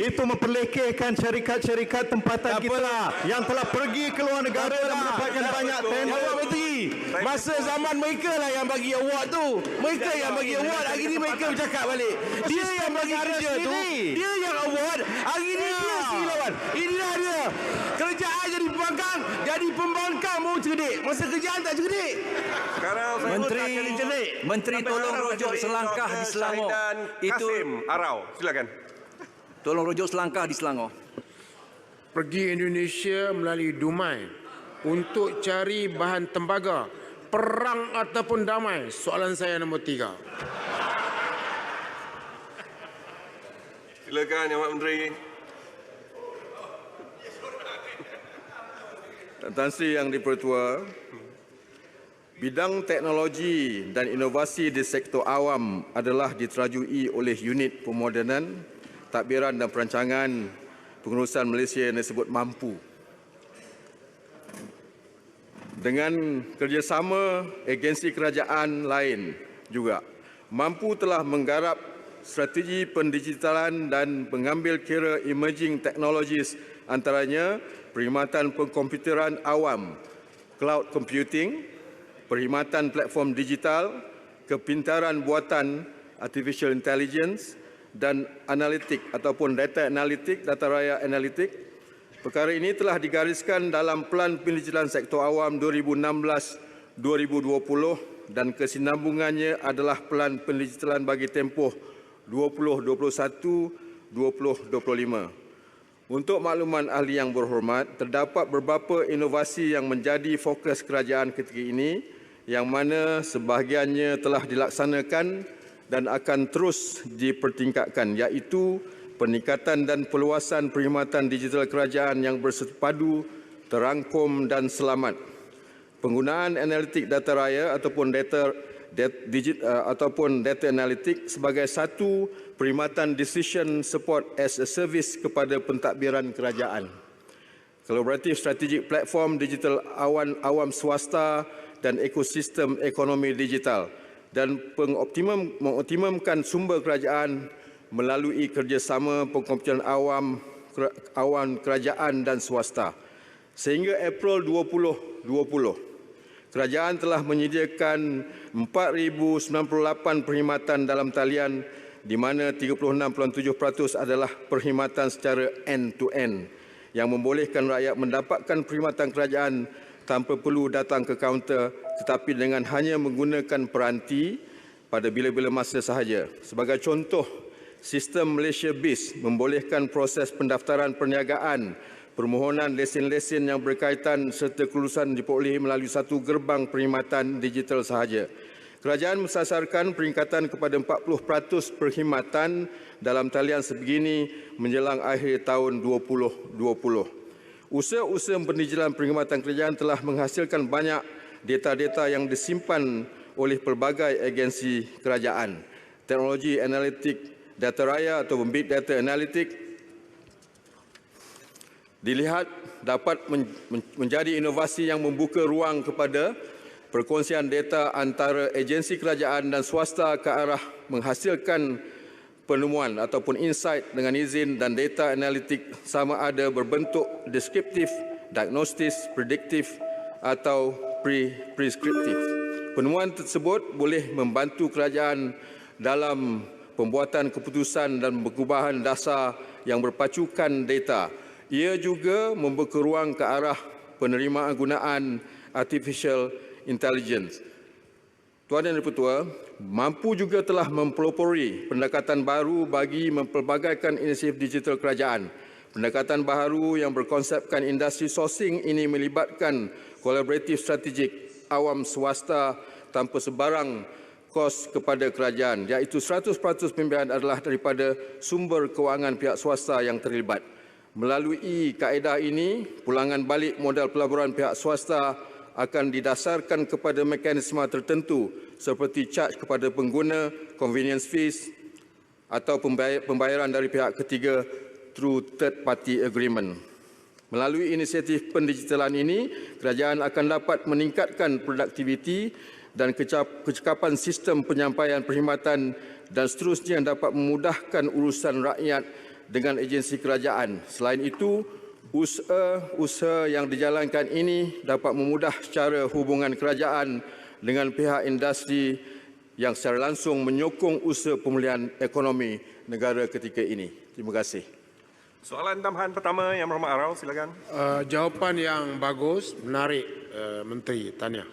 itu memperlekehkan syarikat-syarikat tempatan kita yang telah pergi ke luar negara dan mendapatkan banyak tender. Yang Menteri, masa zaman mereka lah yang bagi award tu. Mereka yang bagi award, hari ni mereka bercakap balik. Dia yang bagi kerja tu, dia yang award, hari ni dia sendiri lawan. Inilah dia. Kerjaan jadi pembangkang mau cerdik. Masa kerjaan tak cerdik. Menteri tolong rujuk selangkah di Selangor. Itu Arau, silakan. Tolong rujuk selangkah di Selangor. Pergi Indonesia melalui Dumai untuk cari bahan tembaga, perang ataupun damai? Soalan saya nombor 3. Silakan Yang Menteri. Tan Sri Yang Dipertua, bidang teknologi dan inovasi di sektor awam adalah diterajui oleh unit pemodenan, tadbiran dan perancangan pengurusan Malaysia yang disebut MAMPU. Dengan kerjasama agensi kerajaan lain juga, MAMPU telah menggarap strategi pendigitalan dan mengambil kira emerging technologies, antaranya perkhidmatan pengkomputeran awam, cloud computing, perkhidmatan platform digital, kepintaran buatan, artificial intelligence dan analitik ataupun data analitik, data raya analitik. Perkara ini telah digariskan dalam Pelan Pendidikan Sektor Awam 2016-2020 dan kesinambungannya adalah Pelan Pendidikan bagi tempoh 2021-2025. Untuk makluman ahli yang berhormat, terdapat beberapa inovasi yang menjadi fokus kerajaan ketika ini yang mana sebahagiannya telah dilaksanakan dan akan terus dipertingkatkan, iaitu peningkatan dan perluasan perkhidmatan digital kerajaan yang bersepadu, terangkum dan selamat. Penggunaan analitik data raya ataupun data analitik sebagai satu perkhidmatan decision support as a service kepada pentadbiran kerajaan. Kolaboratif strategik platform digital awam swasta dan ekosistem ekonomi digital dan mengoptimumkan sumber kerajaan melalui kerjasama pengkomputeran awam kerajaan dan swasta. Sehingga April 2020, kerajaan telah menyediakan 4,098 perkhidmatan dalam talian di mana 36.7% adalah perkhidmatan secara end-to-end yang membolehkan rakyat mendapatkan perkhidmatan kerajaan tanpa perlu datang ke kaunter tetapi dengan hanya menggunakan peranti pada bila-bila masa sahaja. Sebagai contoh, sistem Malaysia BIS membolehkan proses pendaftaran perniagaan, permohonan lesen-lesen yang berkaitan serta kelulusan diperolehi melalui satu gerbang perkhidmatan digital sahaja. Kerajaan mensasarkan peningkatan kepada 40% perkhidmatan dalam talian sebegini menjelang akhir tahun 2020. Usaha-usaha pendijitan perkhidmatan kerajaan telah menghasilkan banyak data-data yang disimpan oleh pelbagai agensi kerajaan. Teknologi analitik data raya atau big data analitik dilihat dapat menjadi inovasi yang membuka ruang kepada perkongsian data antara agensi kerajaan dan swasta ke arah menghasilkan penemuan ataupun insight dengan izin dan data analitik sama ada berbentuk deskriptif, diagnostis, prediktif atau preskriptif. Penemuan tersebut boleh membantu kerajaan dalam pembuatan keputusan dan pengubahan dasar yang berpacukan data. Ia juga membuka ruang ke arah penerimaan gunaan artificial intelligence. Tuan dan Dipertua, mampu juga telah mempelopori pendekatan baru bagi mempelbagaikan inisiatif digital kerajaan. Pendekatan baru yang berkonsepkan industri sourcing ini melibatkan kolaboratif strategik awam swasta tanpa sebarang kos kepada kerajaan, iaitu 100% pembiayaan adalah daripada sumber kewangan pihak swasta yang terlibat. Melalui kaedah ini, pulangan balik modal pelaburan pihak swasta akan didasarkan kepada mekanisme tertentu seperti charge kepada pengguna, convenience fees atau pembayaran dari pihak ketiga through third party agreement. Melalui inisiatif pendigitalan ini, kerajaan akan dapat meningkatkan produktiviti dan kecekapan sistem penyampaian perkhidmatan dan seterusnya dapat memudahkan urusan rakyat dengan agensi kerajaan. Selain itu, usaha yang dijalankan ini dapat memudah cara hubungan kerajaan dengan pihak industri yang secara langsung menyokong usaha pemulihan ekonomi negara ketika ini. Terima kasih. Soalan tambahan pertama Yang Berhormat Arau, silakan. Jawapan yang bagus, menarik Menteri. Tahniah.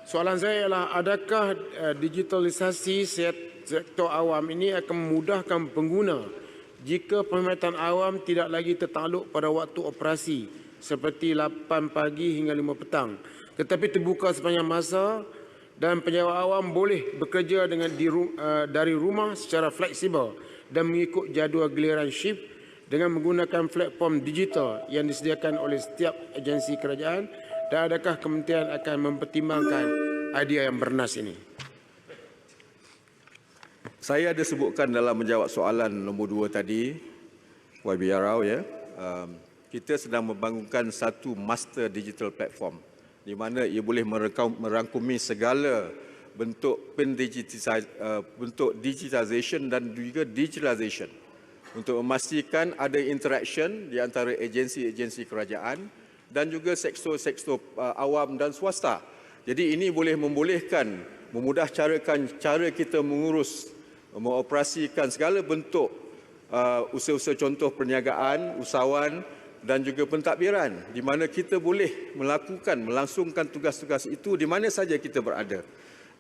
Soalan saya ialah adakah digitalisasi sektor awam ini akan memudahkan pengguna jika perkhidmatan awam tidak lagi tertakluk pada waktu operasi seperti 8 pagi hingga 5 petang tetapi terbuka sepanjang masa dan penyewa awam boleh bekerja dari rumah secara fleksibel dan mengikut jadual giliran shift dengan menggunakan platform digital yang disediakan oleh setiap agensi kerajaan, dan adakah kementerian akan mempertimbangkan idea yang bernas ini? Saya ada sebutkan dalam menjawab soalan nombor 2 tadi, YB Arau, ya. Kita sedang membangunkan satu master digital platform di mana ia boleh merangkumi segala bentuk digitization dan juga digitalization untuk memastikan ada interaction di antara agensi-agensi kerajaan dan juga sektor-sektor awam dan swasta. Jadi ini boleh memudah cara kita mengurus, mengoperasikan segala bentuk usaha-usaha contoh perniagaan, usahawan dan juga pentadbiran di mana kita boleh melangsungkan tugas-tugas itu di mana saja kita berada.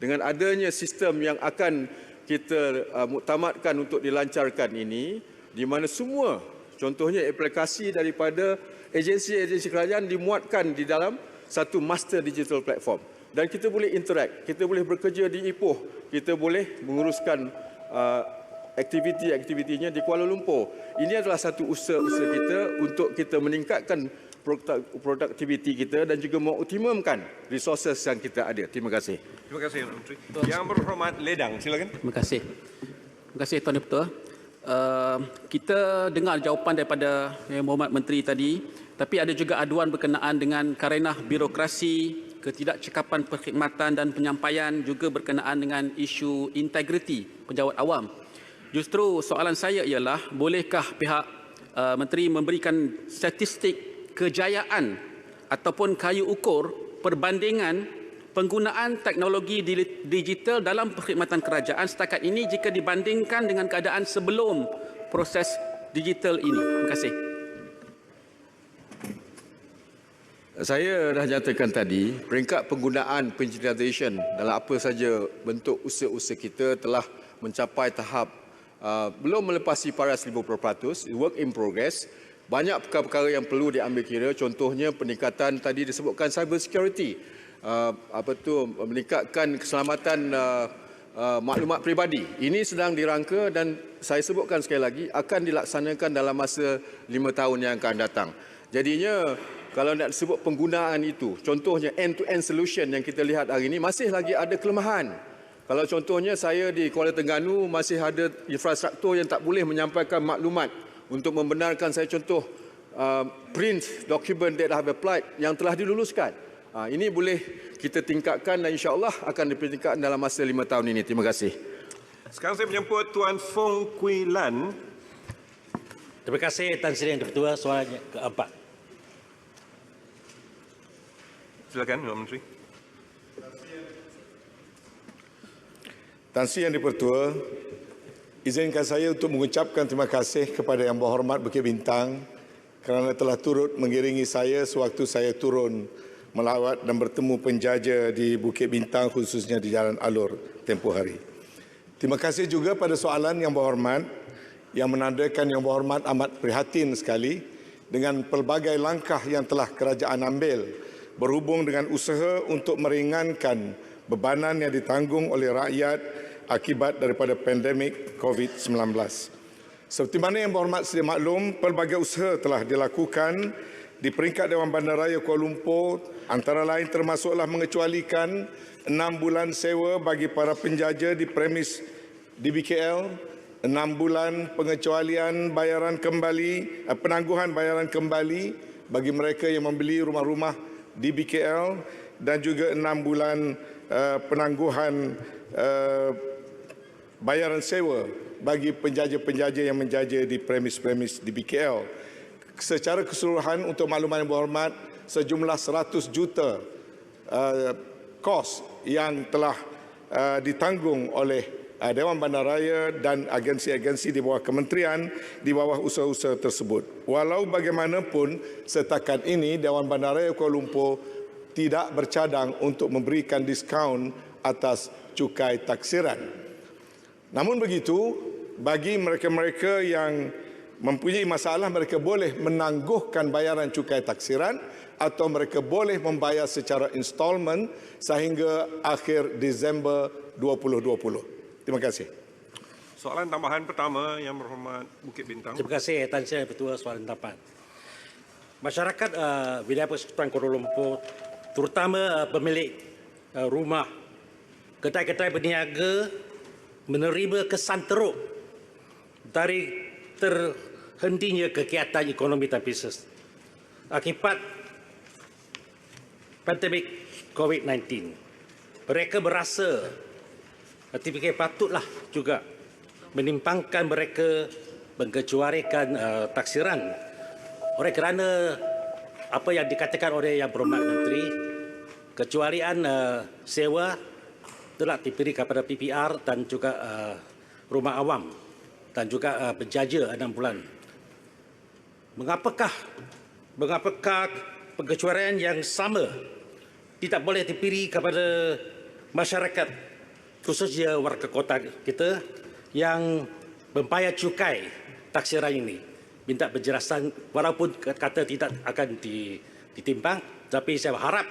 Dengan adanya sistem yang akan kita muktamadkan untuk dilancarkan ini, di mana semua contohnya aplikasi daripada agensi-agensi kerajaan dimuatkan di dalam satu master digital platform. Dan kita boleh interact, kita boleh bekerja di Ipoh, kita boleh menguruskan aktiviti-aktivitinya di Kuala Lumpur. Ini adalah satu usaha-usaha kita untuk kita meningkatkan produktiviti kita dan juga mengoptimumkan resources yang kita ada. Terima kasih. Terima kasih, Menteri. Yang Berhormat Ledang, silakan. Terima kasih. Terima kasih, Tuan Dipertua. Kita dengar jawapan daripada Yang Berhormat Menteri tadi, tapi ada juga aduan berkenaan dengan karenah birokrasi, ketidakcekapan perkhidmatan dan penyampaian, juga berkenaan dengan isu integriti pejabat awam. Justru soalan saya ialah, bolehkah pihak Menteri memberikan statistik kejayaan ataupun kayu ukur perbandingan penggunaan teknologi digital dalam perkhidmatan kerajaan setakat ini jika dibandingkan dengan keadaan sebelum proses digital ini? Terima kasih. Saya dah nyatakan tadi, peringkat penggunaan digitalisation dalam apa saja bentuk usaha-usaha kita telah mencapai tahap belum melepasi paras 50%, work in progress. Banyak perkara-perkara yang perlu diambil kira, contohnya peningkatan tadi disebutkan cyber security, meningkatkan keselamatan maklumat peribadi. Ini sedang dirangka dan saya sebutkan sekali lagi akan dilaksanakan dalam masa 5 tahun yang akan datang. Jadinya kalau nak sebut penggunaan itu, contohnya end-to-end solution yang kita lihat hari ini masih lagi ada kelemahan. Kalau contohnya saya di Kuala Terengganu masih ada infrastruktur yang tak boleh menyampaikan maklumat untuk membenarkan saya contoh print document that have applied yang telah diluluskan. Ini boleh kita tingkatkan dan insya-Allah akan ditingkatkan dalam masa 5 tahun ini. Terima kasih. Sekarang saya menjemput Tuan Fong Kui Lan. Terima kasih Tan Sri Yang Di-Pertua. Soalan keempat. Silakan, Pak Menteri. Tan Sri Yang Di-Pertua, izinkan saya untuk mengucapkan terima kasih kepada Yang Berhormat Bukit Bintang kerana telah turut mengiringi saya sewaktu saya turun melawat dan bertemu penjaja di Bukit Bintang khususnya di Jalan Alur tempoh hari. Terima kasih juga pada soalan Yang Berhormat yang menandakan Yang Berhormat amat prihatin sekali dengan pelbagai langkah yang telah kerajaan ambil berhubung dengan usaha untuk meringankan bebanan yang ditanggung oleh rakyat akibat daripada pandemik COVID-19. Seperti mana Yang Berhormat sedia maklum, pelbagai usaha telah dilakukan di peringkat Dewan Bandaraya Kuala Lumpur, antara lain termasuklah mengecualikan 6 bulan sewa bagi para penjaja di premis di BKL, 6 bulan pengecualian bayaran kembali, penangguhan bayaran kembali bagi mereka yang membeli rumah-rumah di BKL dan juga 6 bulan penangguhan bayaran sewa bagi penjaja-penjaja yang menjaja di premis-premis di BKL. Secara keseluruhan untuk makluman Yang Berhormat, sejumlah 100 juta kos yang telah ditanggung oleh Dewan Bandaraya dan agensi-agensi di bawah kementerian di bawah usaha-usaha tersebut. Walau bagaimanapun, setakat ini Dewan Bandaraya Kuala Lumpur tidak bercadang untuk memberikan diskaun atas cukai taksiran. Namun begitu, bagi mereka-mereka yang mempunyai masalah, mereka boleh menangguhkan bayaran cukai taksiran atau mereka boleh membayar secara installment sehingga akhir Disember 2020. Terima kasih. Soalan tambahan pertama Yang Berhormat Bukit Bintang. Terima kasih Tan Sri Yang Di-Pertua. Soalan tambahan. Masyarakat wilayah Persekutuan Kuala Lumpur, terutama pemilik rumah, kedai-kedai berniaga menerima kesan teruk dari terhentinya kegiatan ekonomi dan bisnes akibat pandemik COVID-19. Mereka berasa TPK patutlah juga menimpangkan mereka mengecualikan taksiran oleh kerana apa yang dikatakan oleh Yang Berhormat Menteri, kecualian sewa telah diberi kepada PPR dan juga rumah awam dan juga penjaja 6 bulan. Mengapakah pengecualian yang sama tidak boleh diberi kepada masyarakat khususnya warga kota kita yang membayar cukai taksiran ini? Minta penjelasan, walaupun kata tidak akan ditimbang, tapi saya harap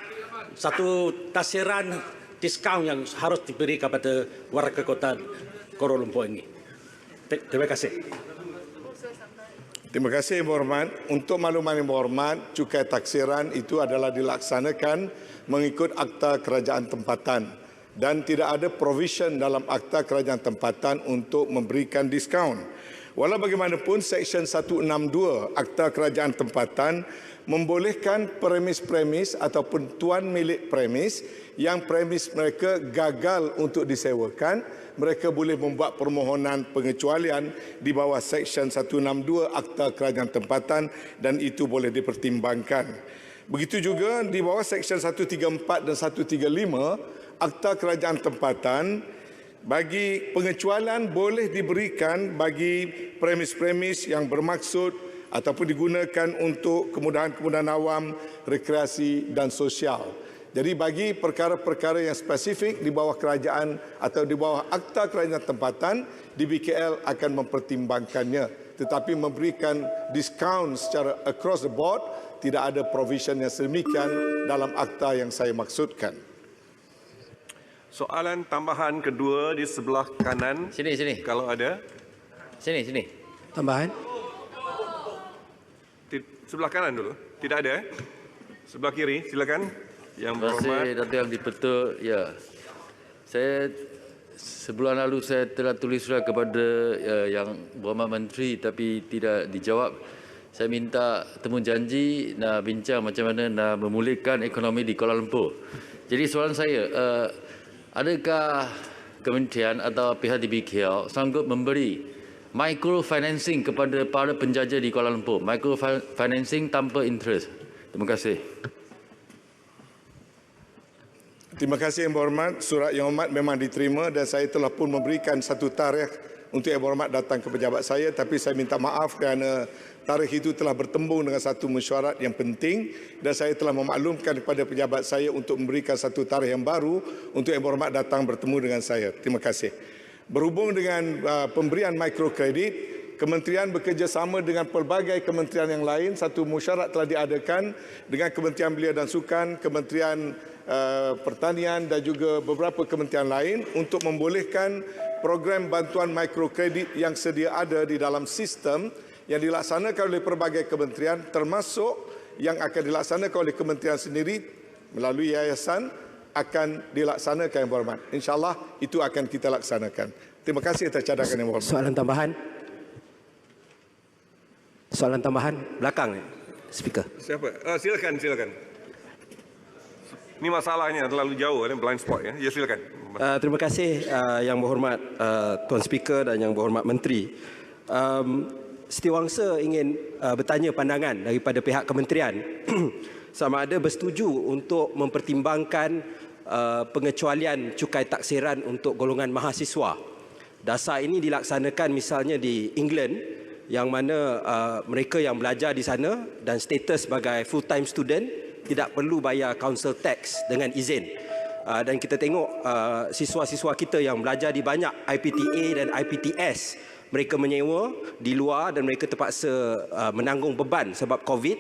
satu taksiran diskaun yang harus diberi kepada warga kota Kuala Lumpur ini. Terima kasih. Terima kasih Yang Berhormat. Untuk makluman Yang Berhormat, cukai taksiran itu adalah dilaksanakan mengikut Akta Kerajaan Tempatan dan tidak ada provision dalam Akta Kerajaan Tempatan untuk memberikan diskaun. Walau bagaimanapun, Seksyen 162 Akta Kerajaan Tempatan membolehkan premis-premis ataupun tuan milik premis yang premis mereka gagal untuk disewakan, mereka boleh membuat permohonan pengecualian di bawah Seksyen 162 Akta Kerajaan Tempatan dan itu boleh dipertimbangkan. Begitu juga di bawah Seksyen 134 dan 135 Akta Kerajaan Tempatan, bagi pengecualian boleh diberikan bagi premis-premis yang bermaksud ataupun digunakan untuk kemudahan-kemudahan awam, rekreasi dan sosial. Jadi bagi perkara-perkara yang spesifik di bawah kerajaan atau di bawah Akta Kerajaan Tempatan, DBKL akan mempertimbangkannya. Tetapi memberikan diskaun secara across the board, tidak ada provision yang sedemikian dalam akta yang saya maksudkan. Soalan tambahan kedua di sebelah kanan. Sini. Kalau ada. Sini. Tambahan. Sebelah kanan dulu. Tidak ada. Sebelah kiri, silakan. Yang Terima kasih, berhormat. Datuk Yang di-Pertua. Ya. Saya sebulan lalu saya telah tulis surat kepada Yang Berhormat Menteri tapi tidak dijawab. Saya minta temu janji nak bincang macam mana nak memulihkan ekonomi di Kuala Lumpur. Jadi soalan saya, adakah kementerian atau pihak DBKL sanggup memberi microfinancing kepada para penjaja di Kuala Lumpur? Microfinancing tanpa interest. Terima kasih. Terima kasih Yang Berhormat. Surat Yang Berhormat memang diterima dan saya telah pun memberikan satu tarikh untuk Yang Berhormat datang ke pejabat saya, tapi saya minta maaf kerana tarikh itu telah bertembung dengan satu mesyuarat yang penting dan saya telah memaklumkan kepada pejabat saya untuk memberikan satu tarikh yang baru untuk Yang Berhormat datang bertemu dengan saya. Terima kasih. Berhubung dengan pemberian mikrokredit, Kementerian bekerjasama dengan pelbagai kementerian yang lain. Satu mesyuarat telah diadakan dengan Kementerian Belia dan Sukan, Kementerian Pertanian dan juga beberapa kementerian lain untuk membolehkan program bantuan mikrokredit yang sedia ada di dalam sistem yang dilaksanakan oleh pelbagai kementerian, termasuk yang akan dilaksanakan oleh kementerian sendiri melalui yayasan, akan dilaksanakan Yang Berhormat. InsyaAllah itu akan kita laksanakan. Terima kasih atas cadangan Yang Berhormat. Soalan tambahan belakang, Speaker. Siapa? Silakan. Ini masalahnya terlalu jauh, ada blind spot ya. Ya silakan. Terima kasih Yang Berhormat Tuan Speaker dan Yang Berhormat Menteri. Setiausaha ingin bertanya pandangan daripada pihak kementerian sama ada bersetuju untuk mempertimbangkan pengecualian cukai taksiran untuk golongan mahasiswa. Dasar ini dilaksanakan misalnya di England yang mana mereka yang belajar di sana dan status sebagai full time student tidak perlu bayar council tax dengan izin. Dan kita tengok siswa-siswa kita yang belajar di banyak IPTA dan IPTS, mereka menyewa di luar dan mereka terpaksa menanggung beban sebab COVID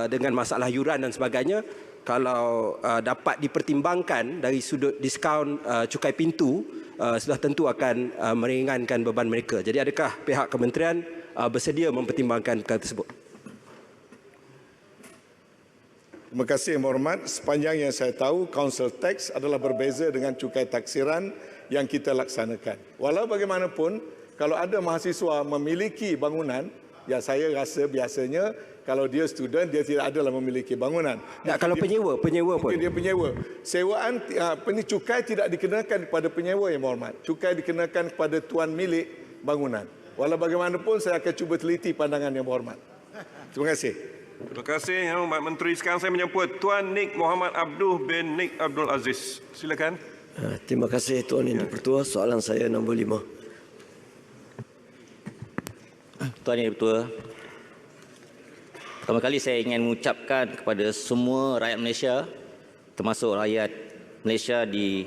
dengan masalah yuran dan sebagainya. Kalau dapat dipertimbangkan dari sudut diskaun cukai pintu, sudah tentu akan meringankan beban mereka. Jadi adakah pihak kementerian bersedia mempertimbangkan perkara tersebut? Terima kasih Yang Berhormat. Sepanjang yang saya tahu, council tax adalah berbeza dengan cukai taksiran yang kita laksanakan. Walau bagaimanapun, kalau ada mahasiswa memiliki bangunan, ya saya rasa biasanya kalau dia student, dia tidak adalah memiliki bangunan. Tak, kalau penyewa pun. Dia penyewa. Sewaan, cukai tidak dikenakan kepada penyewa Yang Berhormat. Cukai dikenakan kepada tuan milik bangunan. Walau bagaimanapun, saya akan cuba teliti pandangan Yang Berhormat. Terima kasih. Terima kasih Yang Berhormat Menteri. Sekarang saya menjemput Tuan Nik Muhammad Abduh bin Nik Abdul Aziz. Silakan. Terima kasih Tuan Yang di-Pertua. Soalan saya nombor 5. Tuan Yang di-Pertua, pertama kali saya ingin mengucapkan kepada semua rakyat Malaysia, termasuk rakyat Malaysia di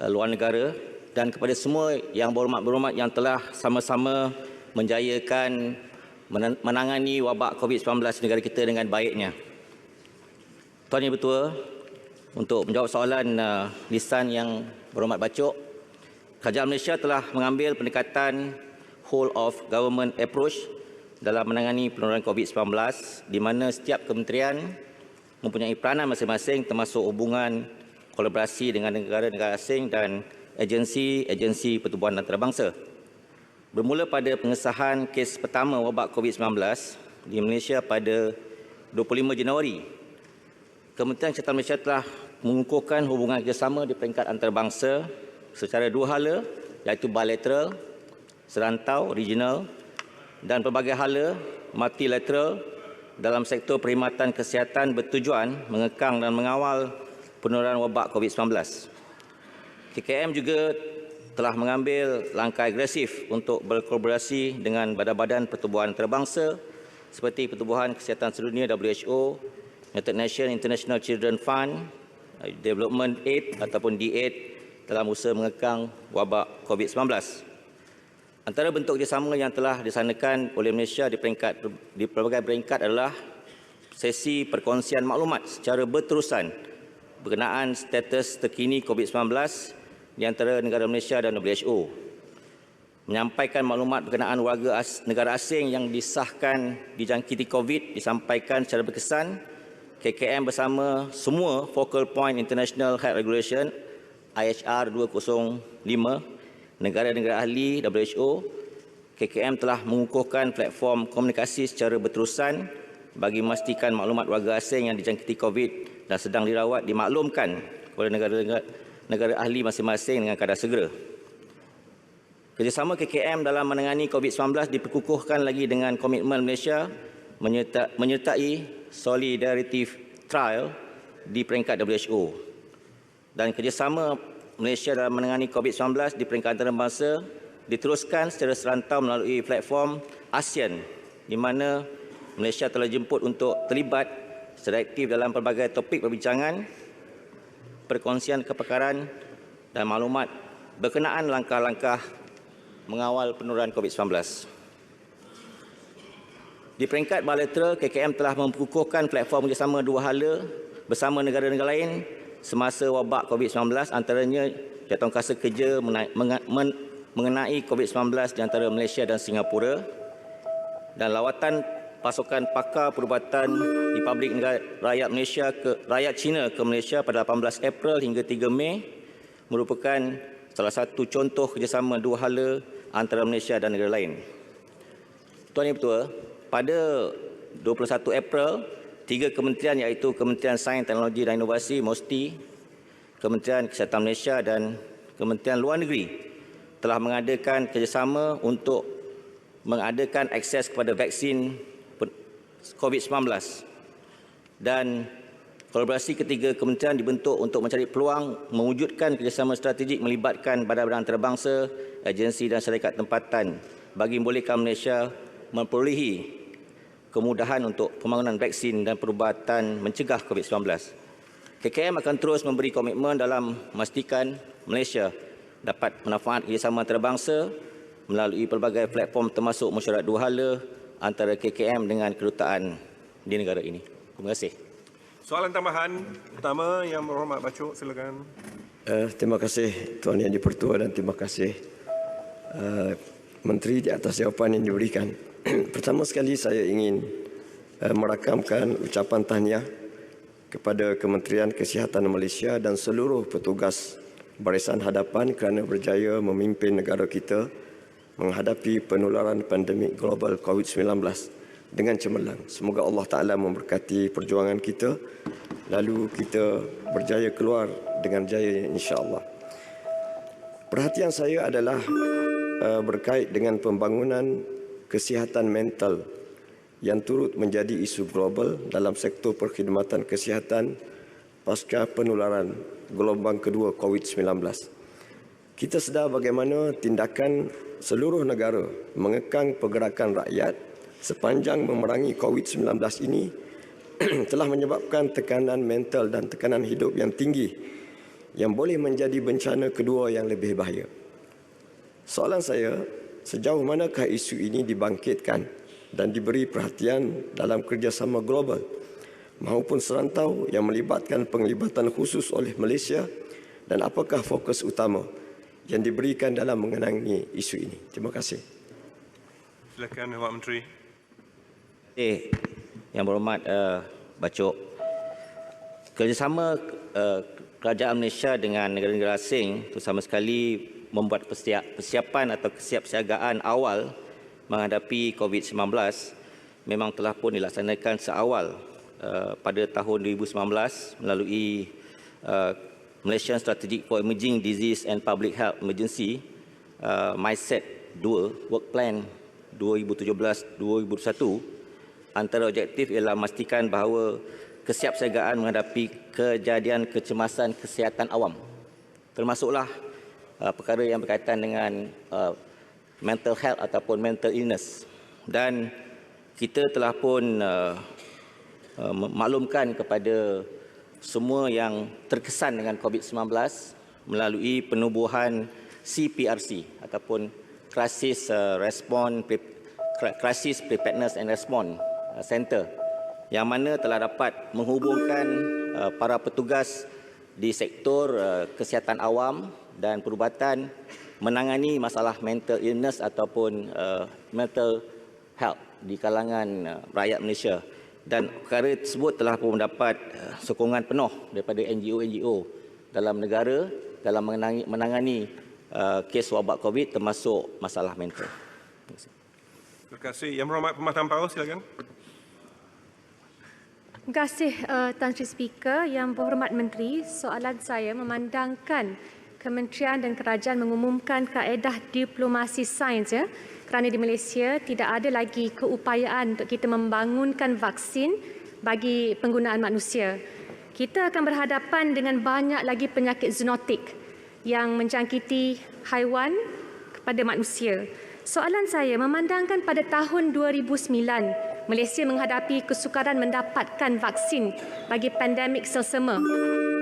luar negara dan kepada semua yang berhormat yang telah sama-sama menjayakan menangani wabak COVID-19 negara kita dengan baiknya. Tuan Yang Bertua, untuk menjawab soalan lisan Yang Berhormat Bacok, Kerajaan Malaysia telah mengambil pendekatan whole of government approach dalam menangani penularan COVID-19 di mana setiap kementerian mempunyai peranan masing-masing termasuk hubungan kolaborasi dengan negara-negara asing dan agensi-agensi pertubuhan antarabangsa. Bermula pada pengesahan kes pertama wabak COVID-19 di Malaysia pada 25 Januari, Kementerian Kesihatan Malaysia telah mengukuhkan hubungan kerjasama di peringkat antarabangsa secara dua hala, iaitu bilateral, serantau, regional dan pelbagai hala multilateral dalam sektor perkhidmatan kesihatan bertujuan mengekang dan mengawal penularan wabak COVID-19. KKM juga telah mengambil langkah agresif untuk berkolaborasi dengan badan-badan pertubuhan antarabangsa seperti Pertubuhan Kesihatan Sedunia WHO, United Nations International Children Fund, Development Aid ataupun D8 dalam usaha mengekang wabak COVID-19. Antara bentuk kerjasama yang telah disanakan oleh Malaysia di pelbagai peringkat adalah sesi perkongsian maklumat secara berterusan berkenaan status terkini COVID-19 di antara negara Malaysia dan WHO. Menyampaikan maklumat berkenaan warga negara asing yang disahkan dijangkiti COVID disampaikan secara berkesan. KKM bersama semua Focal Point International Health Regulation IHR 205 negara-negara ahli WHO, KKM telah mengukuhkan platform komunikasi secara berterusan bagi memastikan maklumat warga asing yang dijangkiti COVID dan sedang dirawat dimaklumkan kepada negara ahli masing-masing dengan kadar segera. Kerjasama KKM dalam menangani COVID-19 diperkukuhkan lagi dengan komitmen Malaysia menyertai Solidarity Trial di peringkat WHO. Dan kerjasama Malaysia dalam menangani COVID-19 di peringkat antarabangsa diteruskan secara serantau melalui platform ASEAN di mana Malaysia telah jemput untuk terlibat secara aktif dalam pelbagai topik perbincangan, perkongsian kepakaran dan maklumat berkenaan langkah-langkah mengawal penularan COVID-19. Di peringkat bilateral, KKM telah memperkukuhkan platform kerjasama dua hala bersama negara-negara lain semasa wabak COVID-19, antaranya jadualkasa kerja mengenai COVID-19 di antara Malaysia dan Singapura, dan lawatan pasukan pakar perubatan Republik Negara Rakyat Malaysia Rakyat China ke Malaysia pada 18 April hingga 3 Mei merupakan salah satu contoh kerjasama dua hala antara Malaysia dan negara lain. Tuan Yang Bertuah, pada 21 April, 3 kementerian iaitu Kementerian Sains, Teknologi dan Inovasi MOSTI, Kementerian Kesihatan Malaysia dan Kementerian Luar Negeri telah mengadakan kerjasama untuk mengadakan akses kepada vaksin COVID-19, dan kolaborasi ketiga kementerian dibentuk untuk mencari peluang mewujudkan kerjasama strategik melibatkan badan-badan antarabangsa, agensi dan syarikat tempatan bagi membolehkan Malaysia memperolehi kemudahan untuk pembangunan vaksin dan perubatan mencegah COVID-19. KKM akan terus memberi komitmen dalam memastikan Malaysia dapat manfaat kerjasama antarabangsa melalui pelbagai platform termasuk mesyuarat dua hala antara KKM dengan kedutaan di negara ini. Terima kasih. Soalan tambahan pertama, Yang Berhormat Bachok, silakan. Terima kasih Tuan Yang di-Pertua dan terima kasih Menteri di atas jawapan yang diberikan. Pertama sekali saya ingin merakamkan ucapan tahniah kepada Kementerian Kesihatan Malaysia dan seluruh petugas barisan hadapan kerana berjaya memimpin negara kita menghadapi penularan pandemik global COVID-19 dengan cemerlang. Semoga Allah Ta'ala memberkati perjuangan kita, lalu kita berjaya keluar dengan jaya insya-Allah. Perhatian saya adalah berkait dengan pembangunan kesihatan mental yang turut menjadi isu global dalam sektor perkhidmatan kesihatan pasca penularan gelombang kedua COVID-19. Kita sedar bagaimana tindakan seluruh negara mengekang pergerakan rakyat sepanjang memerangi COVID-19 ini telah menyebabkan tekanan mental dan tekanan hidup yang tinggi yang boleh menjadi bencana kedua yang lebih bahaya. Soalan saya, sejauh manakah isu ini dibangkitkan dan diberi perhatian dalam kerjasama global maupun serantau yang melibatkan penglibatan khusus oleh Malaysia, dan apakah fokus utama yang diberikan dalam mengenangi isu ini? Terima kasih. Silakan Pak Menteri. Yang Berhormat Bachok, kerjasama kerajaan Malaysia dengan negara-negara asing terutama sekali membuat persiapan atau kesiapsiagaan awal menghadapi COVID-19 memang telah pun dilaksanakan seawal pada tahun 2019 melalui Malaysian Strategic for Emerging Disease and Public Health Emergency MySET 2 Work Plan 2017-2021 antara objektif ialah memastikan bahawa kesiapsiagaan menghadapi kejadian kecemasan kesihatan awam, termasuklah perkara yang berkaitan dengan mental health ataupun mental illness. Dan kita telah pun memaklumkan kepada semua yang terkesan dengan COVID-19 melalui penubuhan CPRC ataupun Crisis Preparedness and Response Center, yang mana telah dapat menghubungkan para petugas di sektor kesihatan awam dan perubatan menangani masalah mental illness ataupun mental health di kalangan rakyat Malaysia. Dan perkara tersebut telah pun mendapat sokongan penuh daripada NGO-NGO dalam negara dalam menangani kes wabak COVID termasuk masalah mental. Terima kasih. Yang Berhormat Pematang Ampau, silakan. Terima kasih Tan Sri Speaker. Yang Berhormat Menteri, soalan saya memandangkan Kementerian dan Kerajaan mengumumkan kaedah diplomasi sains kerana di Malaysia tidak ada lagi keupayaan untuk kita membangunkan vaksin bagi penggunaan manusia. Kita akan berhadapan dengan banyak lagi penyakit zoonotik yang menjangkiti haiwan kepada manusia. Soalan saya memandangkan pada tahun 2009 Malaysia menghadapi kesukaran mendapatkan vaksin bagi pandemik selsema.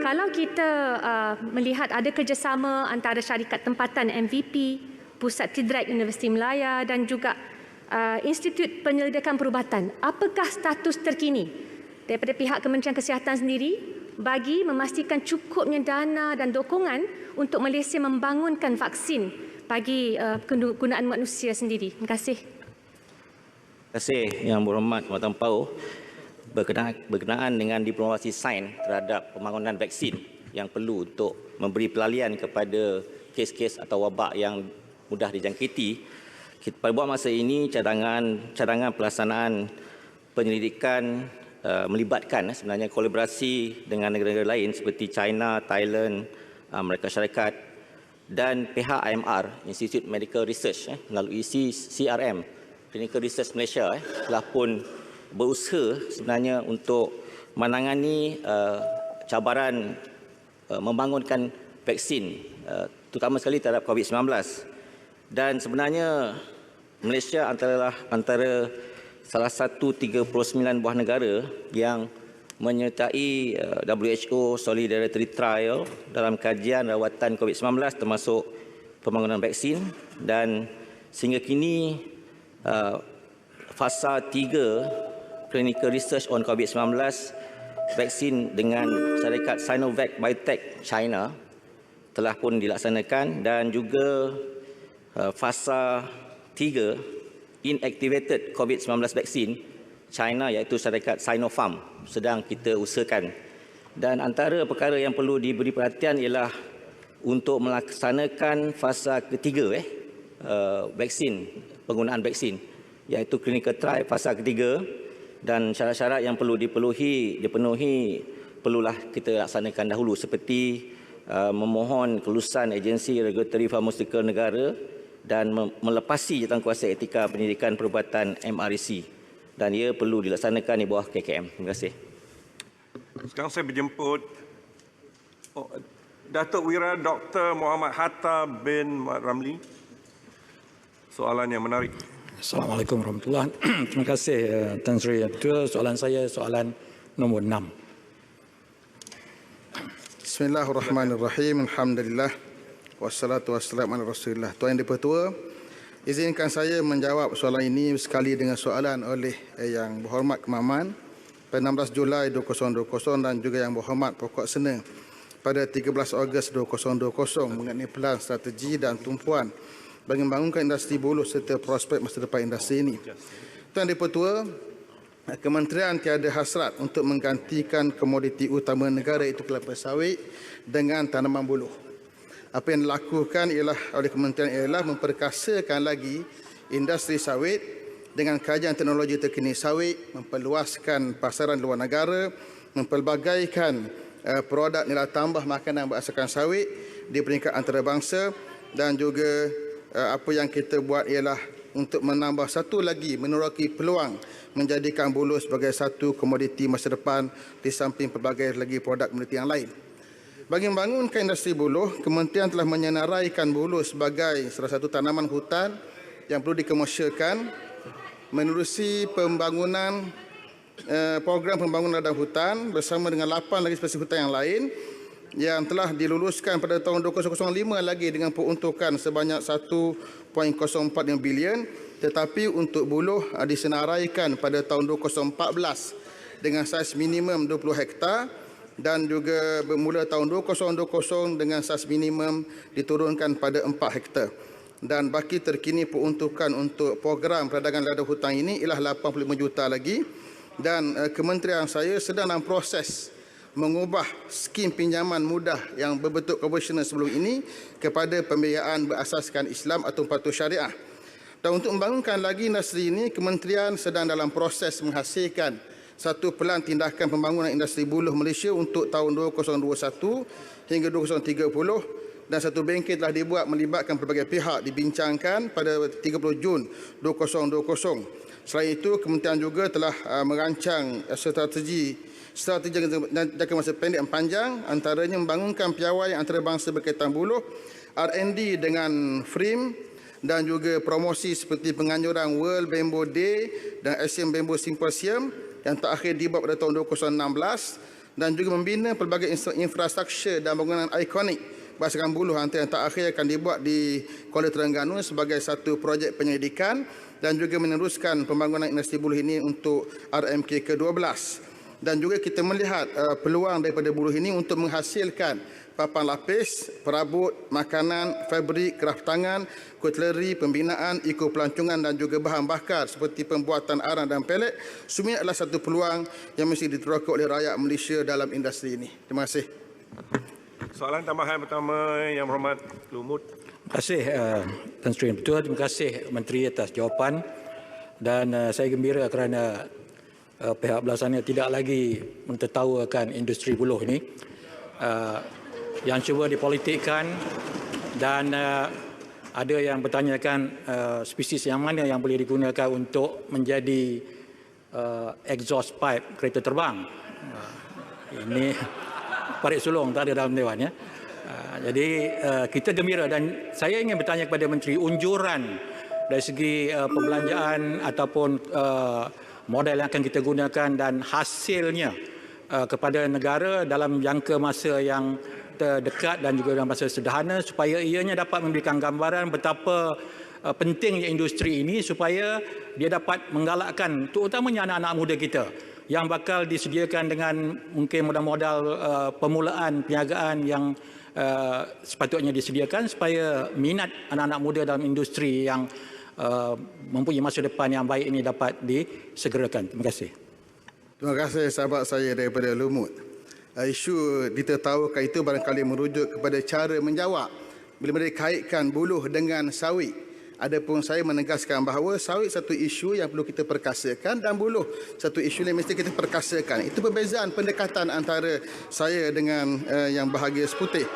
Kalau kita melihat ada kerjasama antara syarikat tempatan MVP, Pusat Tidrak Universiti Melaya dan juga Institut Penyelidikan Perubatan, apakah status terkini daripada pihak Kementerian Kesihatan sendiri bagi memastikan cukupnya dana dan dokongan untuk Malaysia membangunkan vaksin bagi kegunaan manusia sendiri? Terima kasih. Terima kasih Yang Berhormat Pematang Ampau. Berkenaan dengan diplomasi sains terhadap pembangunan vaksin yang perlu untuk memberi pelalian kepada kes-kes atau wabak yang mudah dijangkiti, pada buat masa ini cadangan pelaksanaan penyelidikan melibatkan sebenarnya kolaborasi dengan negara-negara lain seperti China, Thailand, Amerika Syarikat dan pihak IMR, Institute Medical Research melalui CRM, Clinical Research Malaysia telah pun berusaha sebenarnya untuk menangani cabaran membangunkan vaksin terutama sekali terhadap COVID-19. Dan sebenarnya Malaysia antara salah satu 39 buah negara yang menyertai WHO Solidarity Trial dalam kajian rawatan COVID-19 termasuk pembangunan vaksin. Dan sehingga kini fasa 3 Clinical Research on COVID-19 vaksin dengan syarikat Sinovac Biotech China telah pun dilaksanakan, dan juga fasa 3 Inactivated COVID-19 vaksin China iaitu syarikat Sinopharm sedang kita usahakan. Dan antara perkara yang perlu diberi perhatian ialah untuk melaksanakan fasa ketiga vaksin, penggunaan vaksin iaitu clinical trial fasa ketiga. Dan syarat-syarat yang perlu dipenuhi perlulah kita laksanakan dahulu seperti memohon kelulusan agensi regulatory farmaceutical negara dan melepasi jawatankuasa etika pendidikan perubatan MRC, dan ia perlu dilaksanakan di bawah KKM. Terima kasih. Sekarang saya berjemput Datuk Wira Dr. Muhammad Hatta bin Muhammad Ramli. Soalan yang menarik. Assalamualaikum warahmatullahi wabarakatuh. Terima kasih Tan Sri. Soalan saya soalan nombor 6. Bismillahirrahmanirrahim. Alhamdulillah. Wassalatu wassalamu ala Rasulillah. Tuan Yang Dipertua, izinkan saya menjawab soalan ini sekali dengan soalan oleh Yang Berhormat Kemaman pada 16 Julai 2020 dan juga Yang Berhormat Pokok Sena pada 13 Ogos 2020 mengenai pelan strategi dan tumpuan bagi membangunkan industri buruh serta prospek masa depan industri ini. Tuan Dipertua, Kementerian tiada hasrat untuk menggantikan komoditi utama negara iaitu kelapa sawit dengan tanaman buruh. Apa yang dilakukan ialah oleh Kementerian ialah memperkasakan lagi industri sawit dengan kajian teknologi terkini sawit, memperluaskan pasaran luar negara, mempelbagaikan produk nilai tambah makanan berasaskan sawit di peringkat antarabangsa, dan juga apa yang kita buat ialah untuk menambah satu lagi meneroka peluang menjadikan buruh sebagai satu komoditi masa depan di samping pelbagai lagi produk komoditi yang lain. Bagi membangunkan industri buruh, Kementerian telah menyenaraikan buruh sebagai salah satu tanaman hutan yang perlu dikomersialkan menerusi pembangunan program pembangunan ladang hutan bersama dengan 8 lagi spesies hutan yang lain yang telah diluluskan pada tahun 2005 lagi dengan peruntukan sebanyak 1.045 bilion, tetapi untuk buruh disenaraikan pada tahun 2014 dengan saiz minimum 20 hektar dan juga bermula tahun 2020 dengan saiz minimum diturunkan pada 4 hektar. Dan baki terkini peruntukan untuk program perdagangan ladang hutan ini ialah 85 juta lagi, dan kementerian saya sedang dalam proses mengubah skim pinjaman mudah yang berbentuk konvensional sebelum ini kepada pembiayaan berasaskan Islam atau patuh syariah. Dan untuk membangunkan lagi industri ini, kementerian sedang dalam proses menghasilkan satu pelan tindakan pembangunan industri buruh Malaysia untuk tahun 2021 hingga 2030, dan satu bengkel telah dibuat melibatkan pelbagai pihak dibincangkan pada 30 Jun 2020. Selain itu, kementerian juga telah merancang strategi jangka masa pendek dan panjang, antaranya membangunkan piawai antarabangsa berkaitan buruh, R&D dengan FRIM, dan juga promosi seperti penganjuran World Bamboo Day dan Asian Bamboo Symposium yang terakhir dibuat pada tahun 2016, dan juga membina pelbagai infrastruktur dan bangunan ikonik berdasarkan buruh antara yang terakhir akan dibuat di Kuala Terengganu sebagai satu projek penyelidikan, dan juga meneruskan pembangunan industri buruh ini untuk RMK ke-12. Dan juga kita melihat peluang daripada buruh ini untuk menghasilkan papan lapis, perabot, makanan, fabrik, kraft tangan, kutleri, pembinaan, ekopelancongan dan juga bahan bakar seperti pembuatan arang dan pelet. Semua adalah satu peluang yang mesti diteroka oleh rakyat Malaysia dalam industri ini. Terima kasih. Soalan tambahan pertama Yang Berhormat Lumut. Terima kasih Tan Sri Yang Bertuah. Terima kasih Menteri atas jawapan, dan saya gembira kerana pihak belah sana tidak lagi mentertawakan industri buruh ini yang cuba dipolitikkan, dan ada yang bertanyakan spesies yang mana yang boleh digunakan untuk menjadi exhaust pipe kereta terbang. Ini parit sulung tak ada dalam dewan ya. Jadi kita gembira, dan saya ingin bertanya kepada Menteri, unjuran dari segi perbelanjaan ataupun model yang akan kita gunakan dan hasilnya kepada negara dalam jangka masa yang terdekat dan juga dalam masa sederhana, supaya ianya dapat memberikan gambaran betapa pentingnya industri ini, supaya dia dapat menggalakkan terutamanya anak-anak muda kita yang bakal disediakan dengan mungkin modal-modal permulaan perniagaan yang sepatutnya disediakan, supaya minat anak-anak muda dalam industri yang mempunyai masa depan yang baik ini dapat disegerakan. Terima kasih. Terima kasih sahabat saya daripada Lumut. Isu ditertawakan itu barangkali merujuk kepada cara menjawab bila mereka kaitkan buruh dengan sawit. Adapun saya menegaskan bahawa sawit satu isu yang perlu kita perkasakan dan buruh satu isu yang mesti kita perkasakan. Itu perbezaan pendekatan antara saya dengan yang bahagia seputih.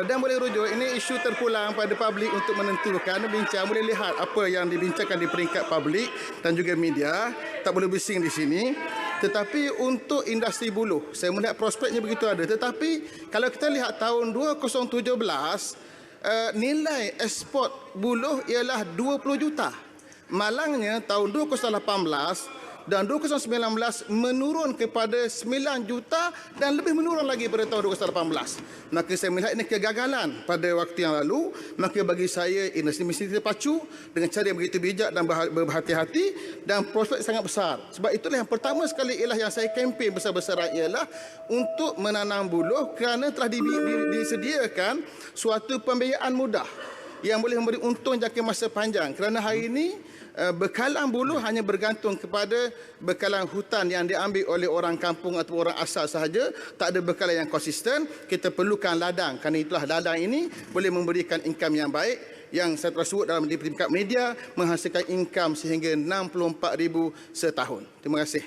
Dan boleh rujuk, ini isu terpulang pada publik untuk menentukan, bincang, boleh lihat apa yang dibincangkan di peringkat publik dan juga media, tak boleh bising di sini. Tetapi untuk industri buruh, saya melihat prospeknya begitu ada. Tetapi kalau kita lihat tahun 2017, nilai ekspor buruh ialah 20 juta. Malangnya tahun 2018 dan 2019 menurun kepada 9 juta dan lebih menurun lagi pada tahun 2018. Maka saya melihat ini kegagalan pada waktu yang lalu. Maka bagi saya industri mesti terpacu dengan cara yang begitu bijak dan berhati-hati, dan prospek sangat besar. Sebab itulah yang pertama sekali ialah yang saya kempen besar-besaran ialah untuk menanam buruh, kerana telah disediakan suatu pembiayaan mudah yang boleh memberi untung jangka masa panjang. Kerana hari ini bekalan buruh hanya bergantung kepada bekalan hutan yang diambil oleh orang kampung atau orang asal sahaja, tak ada bekalan yang konsisten. Kita perlukan ladang, kerana itulah ladang ini boleh memberikan income yang baik, yang saya telah sebut dalam di peringkat media, menghasilkan income sehingga 64,000 setahun. Terima kasih.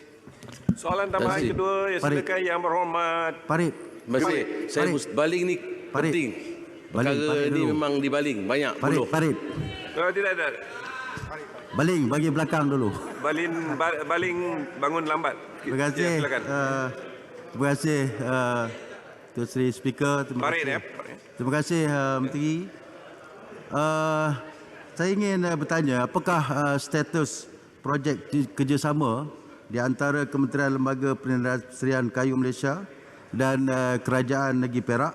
Soalan tambahan kedua, silakan Yang Berhormat. Terima kasih. Saya baling ni penting. Perkara ni memang dibaling banyak buruh. Tidak. Baling bagi belakang dulu. Baling bangun lambat. Terima kasih. Ya, silakan. Terima kasih Tuan Sri Speaker. Terima kasih. Terima kasih Menteri. Saya ingin bertanya, apakah status projek kerjasama di antara Kementerian Lembaga Perindustrian Kayu Malaysia dan Kerajaan Negeri Perak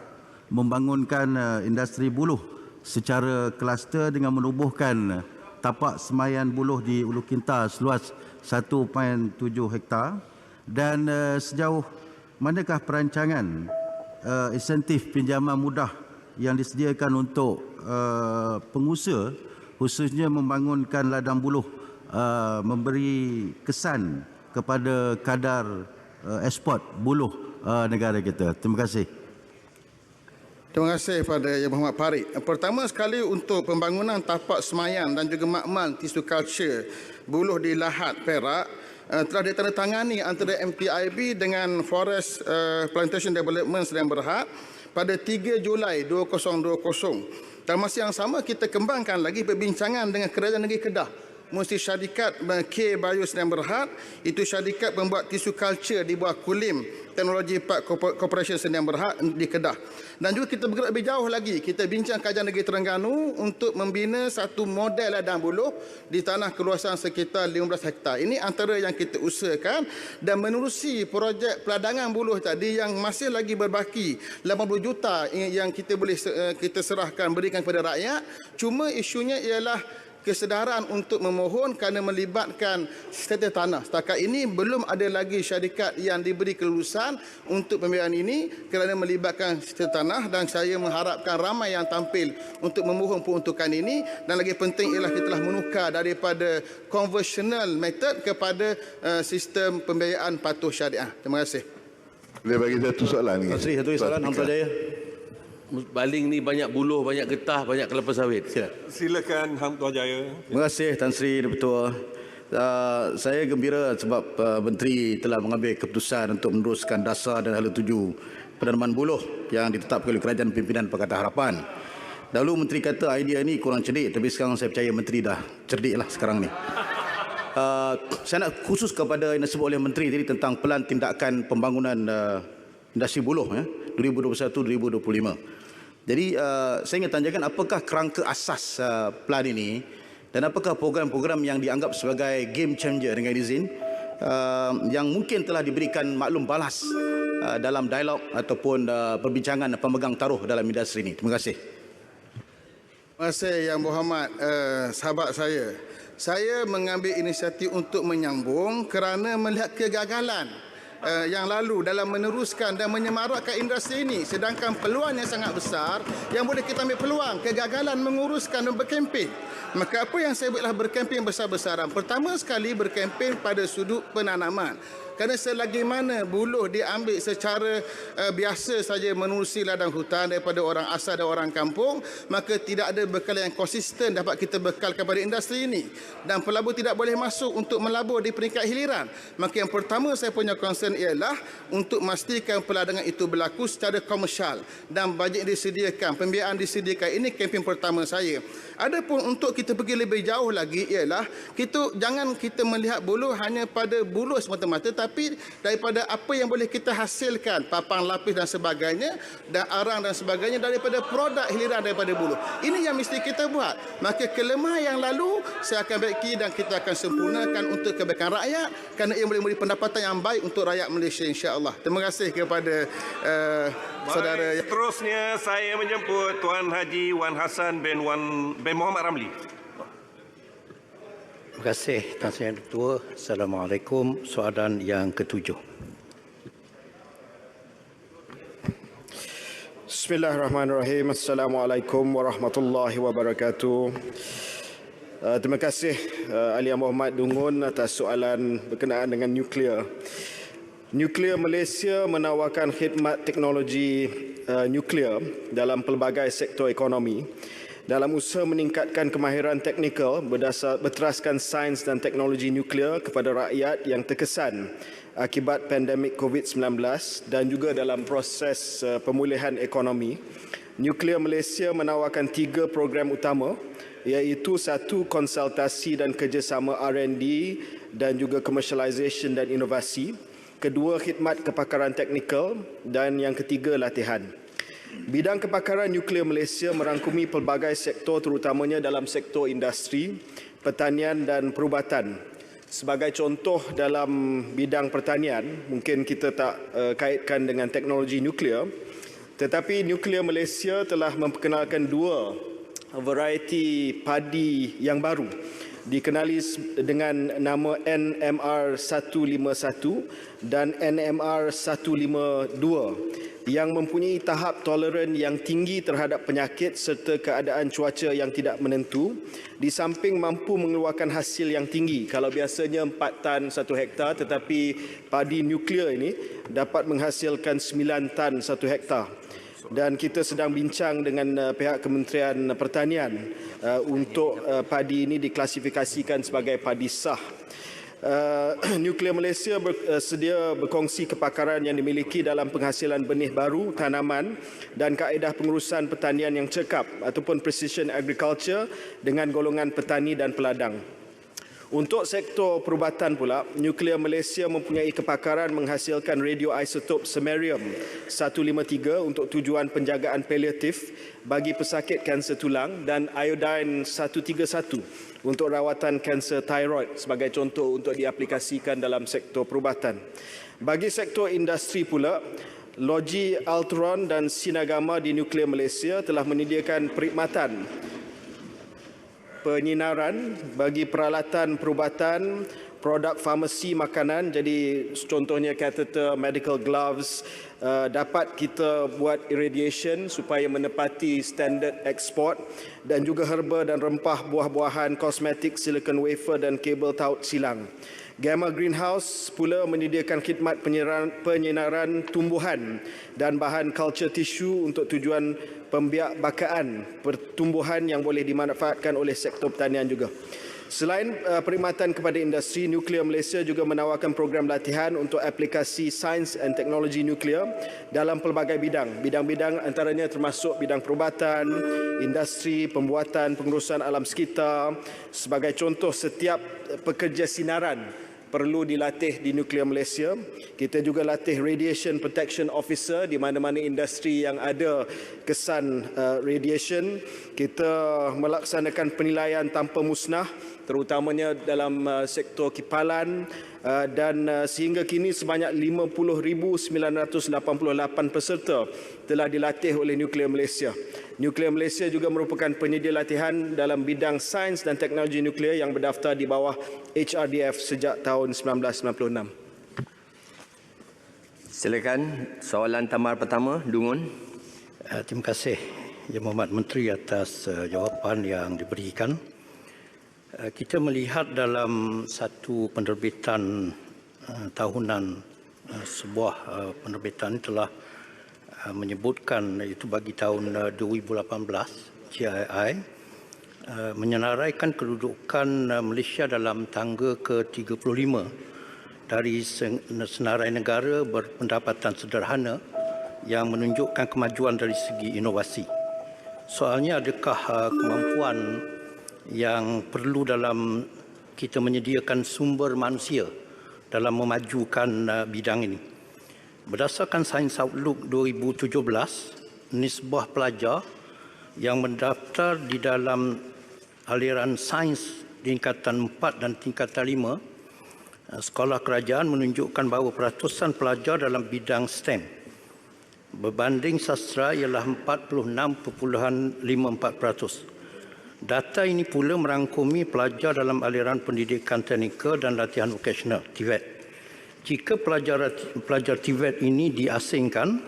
membangunkan industri buluh secara kluster dengan menubuhkan tapak semayan buluh di Ulu Kintar seluas 1.7 hektar, dan sejauh manakah perancangan insentif pinjaman mudah yang disediakan untuk pengusaha khususnya membangunkan ladang buluh memberi kesan kepada kadar ekspor buluh negara kita. Terima kasih. Terima kasih kepada Yang Berhormat Parik. Pertama sekali untuk pembangunan tapak semayan dan juga makmal tisu culture buluh di Lahad Perak telah ditandatangani antara MPIB dengan Forest Plantation Development Sdn Bhd pada 3 Julai 2020. Dan masa yang sama kita kembangkan lagi perbincangan dengan Kerajaan Negeri Kedah. Mesti syarikat K Bio Sdn Bhd, itu syarikat pembuat tisu culture di bawah Kulim Teknologi Park Corporation Sdn Bhd di Kedah. Dan juga kita bergerak lebih jauh lagi. Kita bincang Kerajaan Negeri Terengganu untuk membina satu model ladang buluh di tanah keluasan sekitar 15 hektar. Ini antara yang kita usahakan dan menerusi projek peladangan buluh tadi yang masih lagi berbaki 80 juta yang kita boleh kita serahkan berikan kepada rakyat. Cuma isunya ialah kesedaran untuk memohon kerana melibatkan status tanah. Setakat ini belum ada lagi syarikat yang diberi kelulusan untuk pembiayaan ini kerana melibatkan status tanah, dan saya mengharapkan ramai yang tampil untuk memohon peruntukan ini. Dan lagi penting ialah kita telah menukar daripada conventional method kepada sistem pembiayaan patuh syariah. Terima kasih. Boleh bagi satu soalan. Satu soalan Hamzah Jaya. Baling ni banyak buluh, banyak getah, banyak kelapa sawit. Silakan Hamzah Jaya. Terima kasih Tan Sri Ketua. Saya gembira sebab Menteri telah mengambil keputusan untuk meneruskan dasar dan hala tuju penanaman buluh yang ditetapkan oleh Kerajaan Pimpinan Pakatan Harapan. Dahulu Menteri kata idea ini kurang cerdik, tapi sekarang saya percaya Menteri dah cerdik lah sekarang ni. Saya nak khusus kepada yang disebut oleh Menteri tadi tentang pelan tindakan pembangunan industri buluh 2021-2025. Jadi saya ingin tanyakan apakah kerangka asas plan ini dan apakah program-program yang dianggap sebagai game changer dengan izin yang mungkin telah diberikan maklum balas dalam dialog ataupun perbincangan pemegang taruh dalam industri ini. Terima kasih. Terima kasih Yang Berhormat sahabat saya. Saya mengambil inisiatif untuk menyambung kerana melihat kegagalan yang lalu dalam meneruskan dan menyemarakkan industri ini, sedangkan peluangnya sangat besar yang boleh kita ambil peluang. Kegagalan menguruskan dan berkempen. Maka apa yang saya buatlah berkempen besar-besaran. Pertama sekali berkempen pada sudut penanaman. Kerana selagi mana buluh diambil secara biasa saja menerusi ladang hutan daripada orang asal dan orang kampung, maka tidak ada bekal yang konsisten dapat kita bekalkan pada industri ini. Dan pelabur tidak boleh masuk untuk melabur di peringkat hiliran. Maka yang pertama saya punya concern ialah untuk memastikan peladangan itu berlaku secara komersial dan bajet disediakan, pembiayaan disediakan. Ini kempen pertama saya. Adapun untuk kita pergi lebih jauh lagi ialah jangan kita melihat buluh hanya pada buluh semata-mata, tapi daripada apa yang boleh kita hasilkan, papan lapis dan sebagainya, dan arang dan sebagainya daripada produk hiliran daripada buluh. Ini yang mesti kita buat. Maka kelemahan yang lalu saya akan baiki dan kita akan sempurnakan untuk kebaikan rakyat, kerana ia boleh memberi pendapatan yang baik untuk rakyat Malaysia, insya-Allah. Terima kasih kepada saudara. Seterusnya saya menjemput Tuan Haji Wan Hassan bin Muhammad Ramli. Terima kasih Tan Sri Ketua. Assalamualaikum. Soalan yang ketujuh. Bismillahirrahmanirrahim. Assalamualaikum warahmatullahi wabarakatuh. Terima kasih Ahli Yang Berhormat Dungun atas soalan berkenaan dengan nuklear. Nuklear Malaysia menawarkan khidmat teknologi nuklear dalam pelbagai sektor ekonomi dalam usaha meningkatkan kemahiran teknikal berteraskan sains dan teknologi nuklear kepada rakyat yang terkesan akibat pandemik COVID-19 dan juga dalam proses pemulihan ekonomi. Nuklear Malaysia menawarkan 3 program utama. iaitu satu, konsultasi dan kerjasama R&D dan juga commercialization dan inovasi. Kedua, khidmat kepakaran teknikal. Dan yang ketiga, latihan. Bidang kepakaran nuklear Malaysia merangkumi pelbagai sektor terutamanya dalam sektor industri, pertanian dan perubatan. Sebagai contoh dalam bidang pertanian, mungkin kita tak kaitkan dengan teknologi nuklear, tetapi nuklear Malaysia telah memperkenalkan dua varieti padi yang baru dikenali dengan nama NMR 151 dan NMR 152 yang mempunyai tahap toleran yang tinggi terhadap penyakit serta keadaan cuaca yang tidak menentu, di samping mampu mengeluarkan hasil yang tinggi. Kalau biasanya 4 tan 1 hektar, tetapi padi nuklear ini dapat menghasilkan 9 tan 1 hektar. Dan kita sedang bincang dengan pihak Kementerian Pertanian untuk padi ini diklasifikasikan sebagai padi sah. Nuklear Malaysia sedia berkongsi kepakaran yang dimiliki dalam penghasilan benih baru, tanaman dan kaedah pengurusan pertanian yang cekap ataupun precision agriculture dengan golongan petani dan peladang. Untuk sektor perubatan pula, nuklear Malaysia mempunyai kepakaran menghasilkan radioisotop samarium-153 untuk tujuan penjagaan paliatif bagi pesakit kanser tulang dan iodine-131 untuk rawatan kanser tiroid sebagai contoh untuk diaplikasikan dalam sektor perubatan. Bagi sektor industri pula, Logi Altron dan Sinagama di nuklear Malaysia telah menyediakan perkhidmatan penyinaran bagi peralatan perubatan, produk farmasi makanan, jadi contohnya catheter, medical gloves, dapat kita buat irradiation supaya menepati standard ekspor, dan juga herba dan rempah, buah-buahan, kosmetik, silicon wafer dan kabel taut silang. Gamma Greenhouse pula menyediakan khidmat penyinaran tumbuhan dan bahan culture tissue untuk tujuan pembiakbakaan pertumbuhan yang boleh dimanfaatkan oleh sektor pertanian juga. Selain perkhidmatan kepada industri, nuklear Malaysia juga menawarkan program latihan untuk aplikasi sains dan teknologi nuklear dalam pelbagai bidang. Bidang-bidang antaranya termasuk bidang perubatan, industri, pembuatan, pengurusan alam sekitar. Sebagai contoh, setiap pekerja sinaran perlu dilatih di nuklear Malaysia. Kita juga latih radiation protection officer di mana-mana industri yang ada kesan radiation. Kita melaksanakan penilaian tanpa musnah terutamanya dalam sektor kipalan dan sehingga kini sebanyak 50,988 peserta telah dilatih oleh nuklear Malaysia. Nuklear Malaysia juga merupakan penyedia latihan dalam bidang sains dan teknologi nuklear yang berdaftar di bawah HRDF sejak tahun 1996. Silakan soalan tamar pertama, Dungun. Terima kasih Yang Berhormat Menteri atas jawapan yang diberikan. Kita melihat dalam satu penerbitan tahunan, sebuah penerbitan telah menyebutkan iaitu bagi tahun 2018 GII menyenaraikan kedudukan Malaysia dalam tangga ke-35 dari senarai negara berpendapatan sederhana yang menunjukkan kemajuan dari segi inovasi. Soalnya, adakah kemampuan yang perlu dalam kita menyediakan sumber manusia dalam memajukan bidang ini? Berdasarkan Sains Outlook 2017, nisbah pelajar yang mendaftar di dalam aliran sains tingkatan 4 dan tingkatan 5 sekolah kerajaan menunjukkan bahawa peratusan pelajar dalam bidang STEM berbanding sastra ialah 46.54%. Data ini pula merangkumi pelajar dalam aliran pendidikan teknikal dan latihan vokasional (TVET). Jika pelajar TVET ini diasingkan,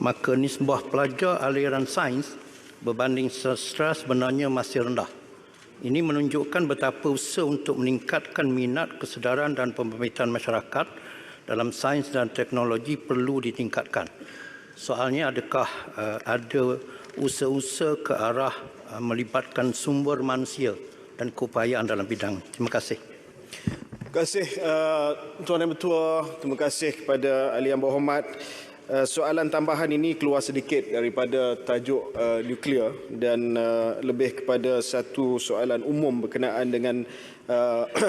maka nisbah pelajar aliran sains berbanding sastra sebenarnya masih rendah. Ini menunjukkan betapa usaha untuk meningkatkan minat, kesedaran dan pemberitaan masyarakat dalam sains dan teknologi perlu ditingkatkan. Soalnya, adakah ada usaha-usaha ke arah melibatkan sumber manusia dan keupayaan dalam bidang? Terima kasih. Terima kasih Tuan Yang Bertuah, terima kasih kepada Ahli Yang Berhormat. Soalan tambahan ini keluar sedikit daripada tajuk nuklear dan lebih kepada satu soalan umum berkenaan dengan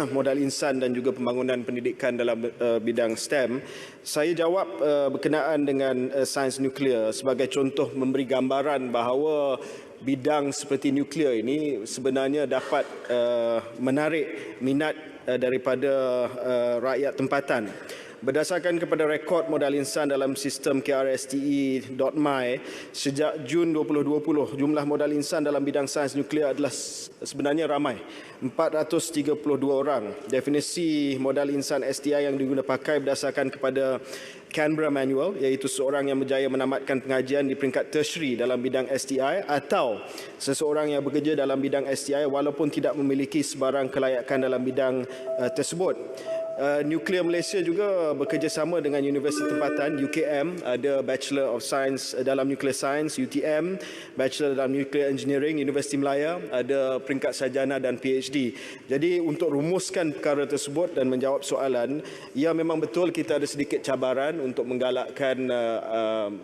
modal insan dan juga pembangunan pendidikan dalam bidang STEM. Saya jawab berkenaan dengan sains nuklear sebagai contoh memberi gambaran bahawa bidang seperti nuklear ini sebenarnya dapat menarik minat daripada rakyat tempatan. Berdasarkan kepada rekod modal insan dalam sistem KRSTE.my, sejak Jun 2020, jumlah modal insan dalam bidang sains nuklear adalah sebenarnya ramai, 432 orang. Definisi modal insan STI yang diguna pakai berdasarkan kepada Canberra Manual, iaitu seorang yang berjaya menamatkan pengajian di peringkat tertiary dalam bidang STI atau seseorang yang bekerja dalam bidang STI walaupun tidak memiliki sebarang kelayakan dalam bidang tersebut. Nuklear Malaysia juga bekerjasama dengan Universiti Tempatan UKM, ada Bachelor of Science dalam Nuclear Science UTM, Bachelor dalam Nuclear Engineering Universiti Melaya, ada peringkat sarjana dan PhD. Jadi untuk rumuskan perkara tersebut dan menjawab soalan, ya memang betul kita ada sedikit cabaran untuk menggalakkan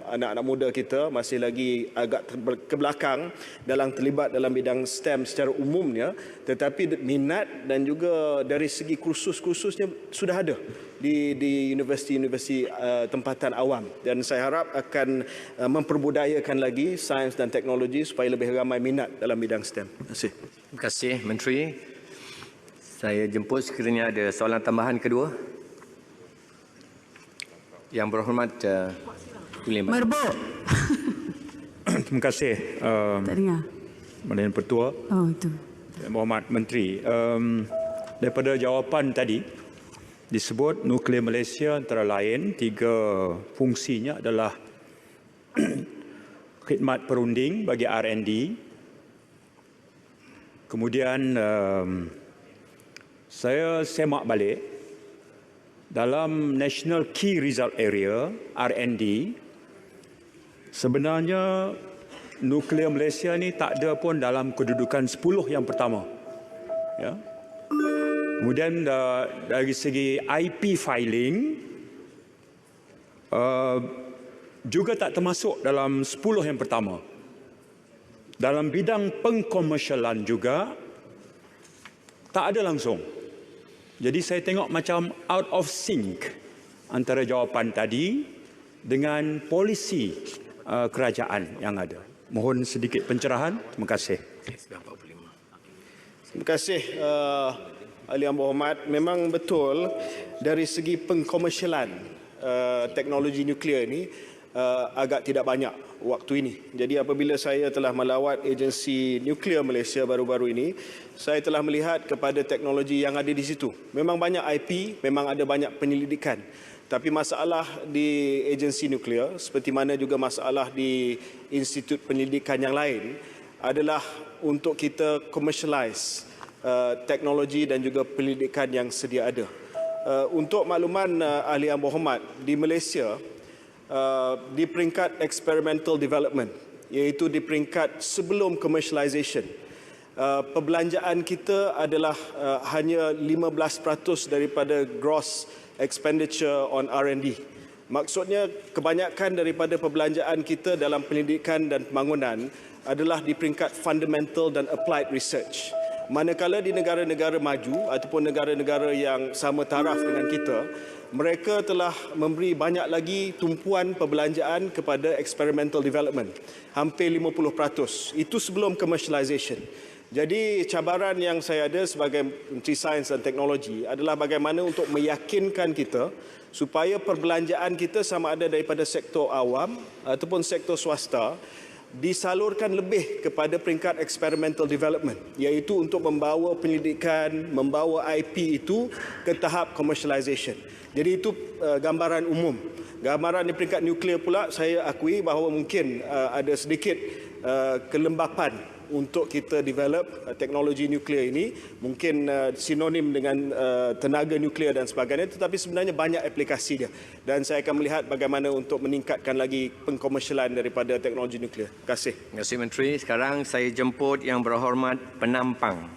anak-anak muda kita masih lagi agak ke belakang dalam terlibat dalam bidang STEM secara umumnya, tetapi minat dan juga dari segi kursus-kursusnya sudah ada di universiti-universiti tempatan awam, dan saya harap akan memperbudayakan lagi sains dan teknologi supaya lebih ramai minat dalam bidang STEM. Terima kasih. Terima kasih Menteri. Saya jemput sekiranya ada soalan tambahan kedua. Yang berhormat Merbuk. Terima kasih. Tak dengar. Mandarin Pertua. Oh itu. Yang berhormat Menteri. Daripada jawapan tadi disebut nuklear Malaysia antara lain 3 fungsinya adalah khidmat perunding bagi R&D, kemudian saya semak balik dalam National Key Result Area R&D, sebenarnya nuklear Malaysia ni tak ada pun dalam kedudukan 10 yang pertama, ya. Kemudian dari segi IP filing juga tak termasuk dalam 10 yang pertama. Dalam bidang pengkomersialan juga tak ada langsung. Jadi saya tengok macam out of sync antara jawapan tadi dengan polisi kerajaan yang ada. Mohon sedikit pencerahan. Terima kasih. Terima kasih Ahli Yang Berhormat. Memang betul dari segi pengkomersialan teknologi nuklear ini agak tidak banyak waktu ini. Jadi apabila saya telah melawat agensi nuklear Malaysia baru-baru ini, saya telah melihat kepada teknologi yang ada di situ. Memang banyak IP, memang ada banyak penyelidikan. Tapi masalah di agensi nuklear, seperti mana juga masalah di institut penyelidikan yang lain, adalah untuk kita commercialize teknologi dan juga penyelidikan yang sedia ada. Untuk makluman Ahli Yang Berhormat, di Malaysia, di peringkat experimental development, iaitu di peringkat sebelum commercialization, perbelanjaan kita adalah hanya 15% daripada gross expenditure on R&D. Maksudnya kebanyakan daripada perbelanjaan kita dalam penyelidikan dan pembangunan adalah di peringkat fundamental dan applied research. Manakala di negara-negara maju ataupun negara-negara yang sama taraf dengan kita, mereka telah memberi banyak lagi tumpuan perbelanjaan kepada experimental development, hampir 50%. Itu sebelum commercialization. Jadi cabaran yang saya ada sebagai Menteri Sains dan Teknologi adalah bagaimana untuk meyakinkan kita supaya perbelanjaan kita sama ada daripada sektor awam ataupun sektor swasta disalurkan lebih kepada peringkat experimental development, iaitu untuk membawa penyelidikan, membawa IP itu ke tahap commercialization. Jadi itu gambaran umum. Gambaran di peringkat nuklear pula, saya akui bahawa mungkin ada sedikit kelembapan untuk kita develop teknologi nuklear ini, mungkin sinonim dengan tenaga nuklear dan sebagainya, tetapi sebenarnya banyak aplikasi dia, dan saya akan melihat bagaimana untuk meningkatkan lagi pengkomersialan daripada teknologi nuklear. Terima kasih. Terima kasih Menteri. Sekarang saya jemput Yang Berhormat Penampang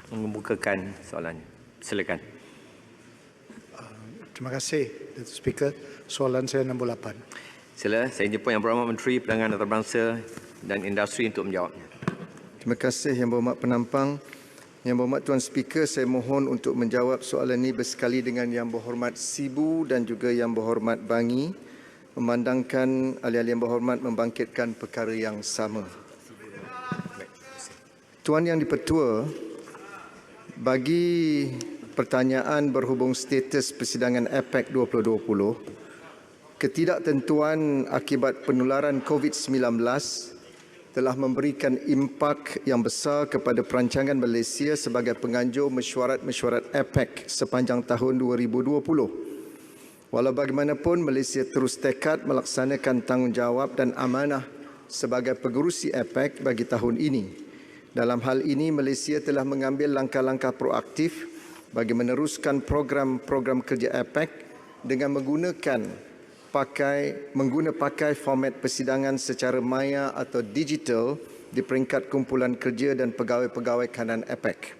membukakan soalannya. Silakan. Terima kasih, Datuk Speaker. Soalan saya nombor 8. Sila, saya jemput Yang Berhormat Menteri Perdagangan Antarabangsa dan Industri untuk menjawabnya. Terima kasih Yang Berhormat Penampang. Yang Berhormat Tuan Speaker, saya mohon untuk menjawab soalan ini bersekali dengan Yang Berhormat Sibu dan juga Yang Berhormat Bangi, memandangkan ahli-ahli Yang Berhormat membangkitkan perkara yang sama. Tuan Yang di-Pertua, bagi pertanyaan berhubung status persidangan APEC 2020, ketidaktentuan akibat penularan COVID-19 telah memberikan impak yang besar kepada perancangan Malaysia sebagai penganjur mesyuarat-mesyuarat APEC sepanjang tahun 2020. Walau bagaimanapun, Malaysia terus tekad melaksanakan tanggungjawab dan amanah sebagai pengerusi APEC bagi tahun ini. Dalam hal ini, Malaysia telah mengambil langkah-langkah proaktif bagi meneruskan program-program kerja APEC dengan menggunakan format persidangan secara maya atau digital di peringkat kumpulan kerja dan pegawai-pegawai kanan APEC.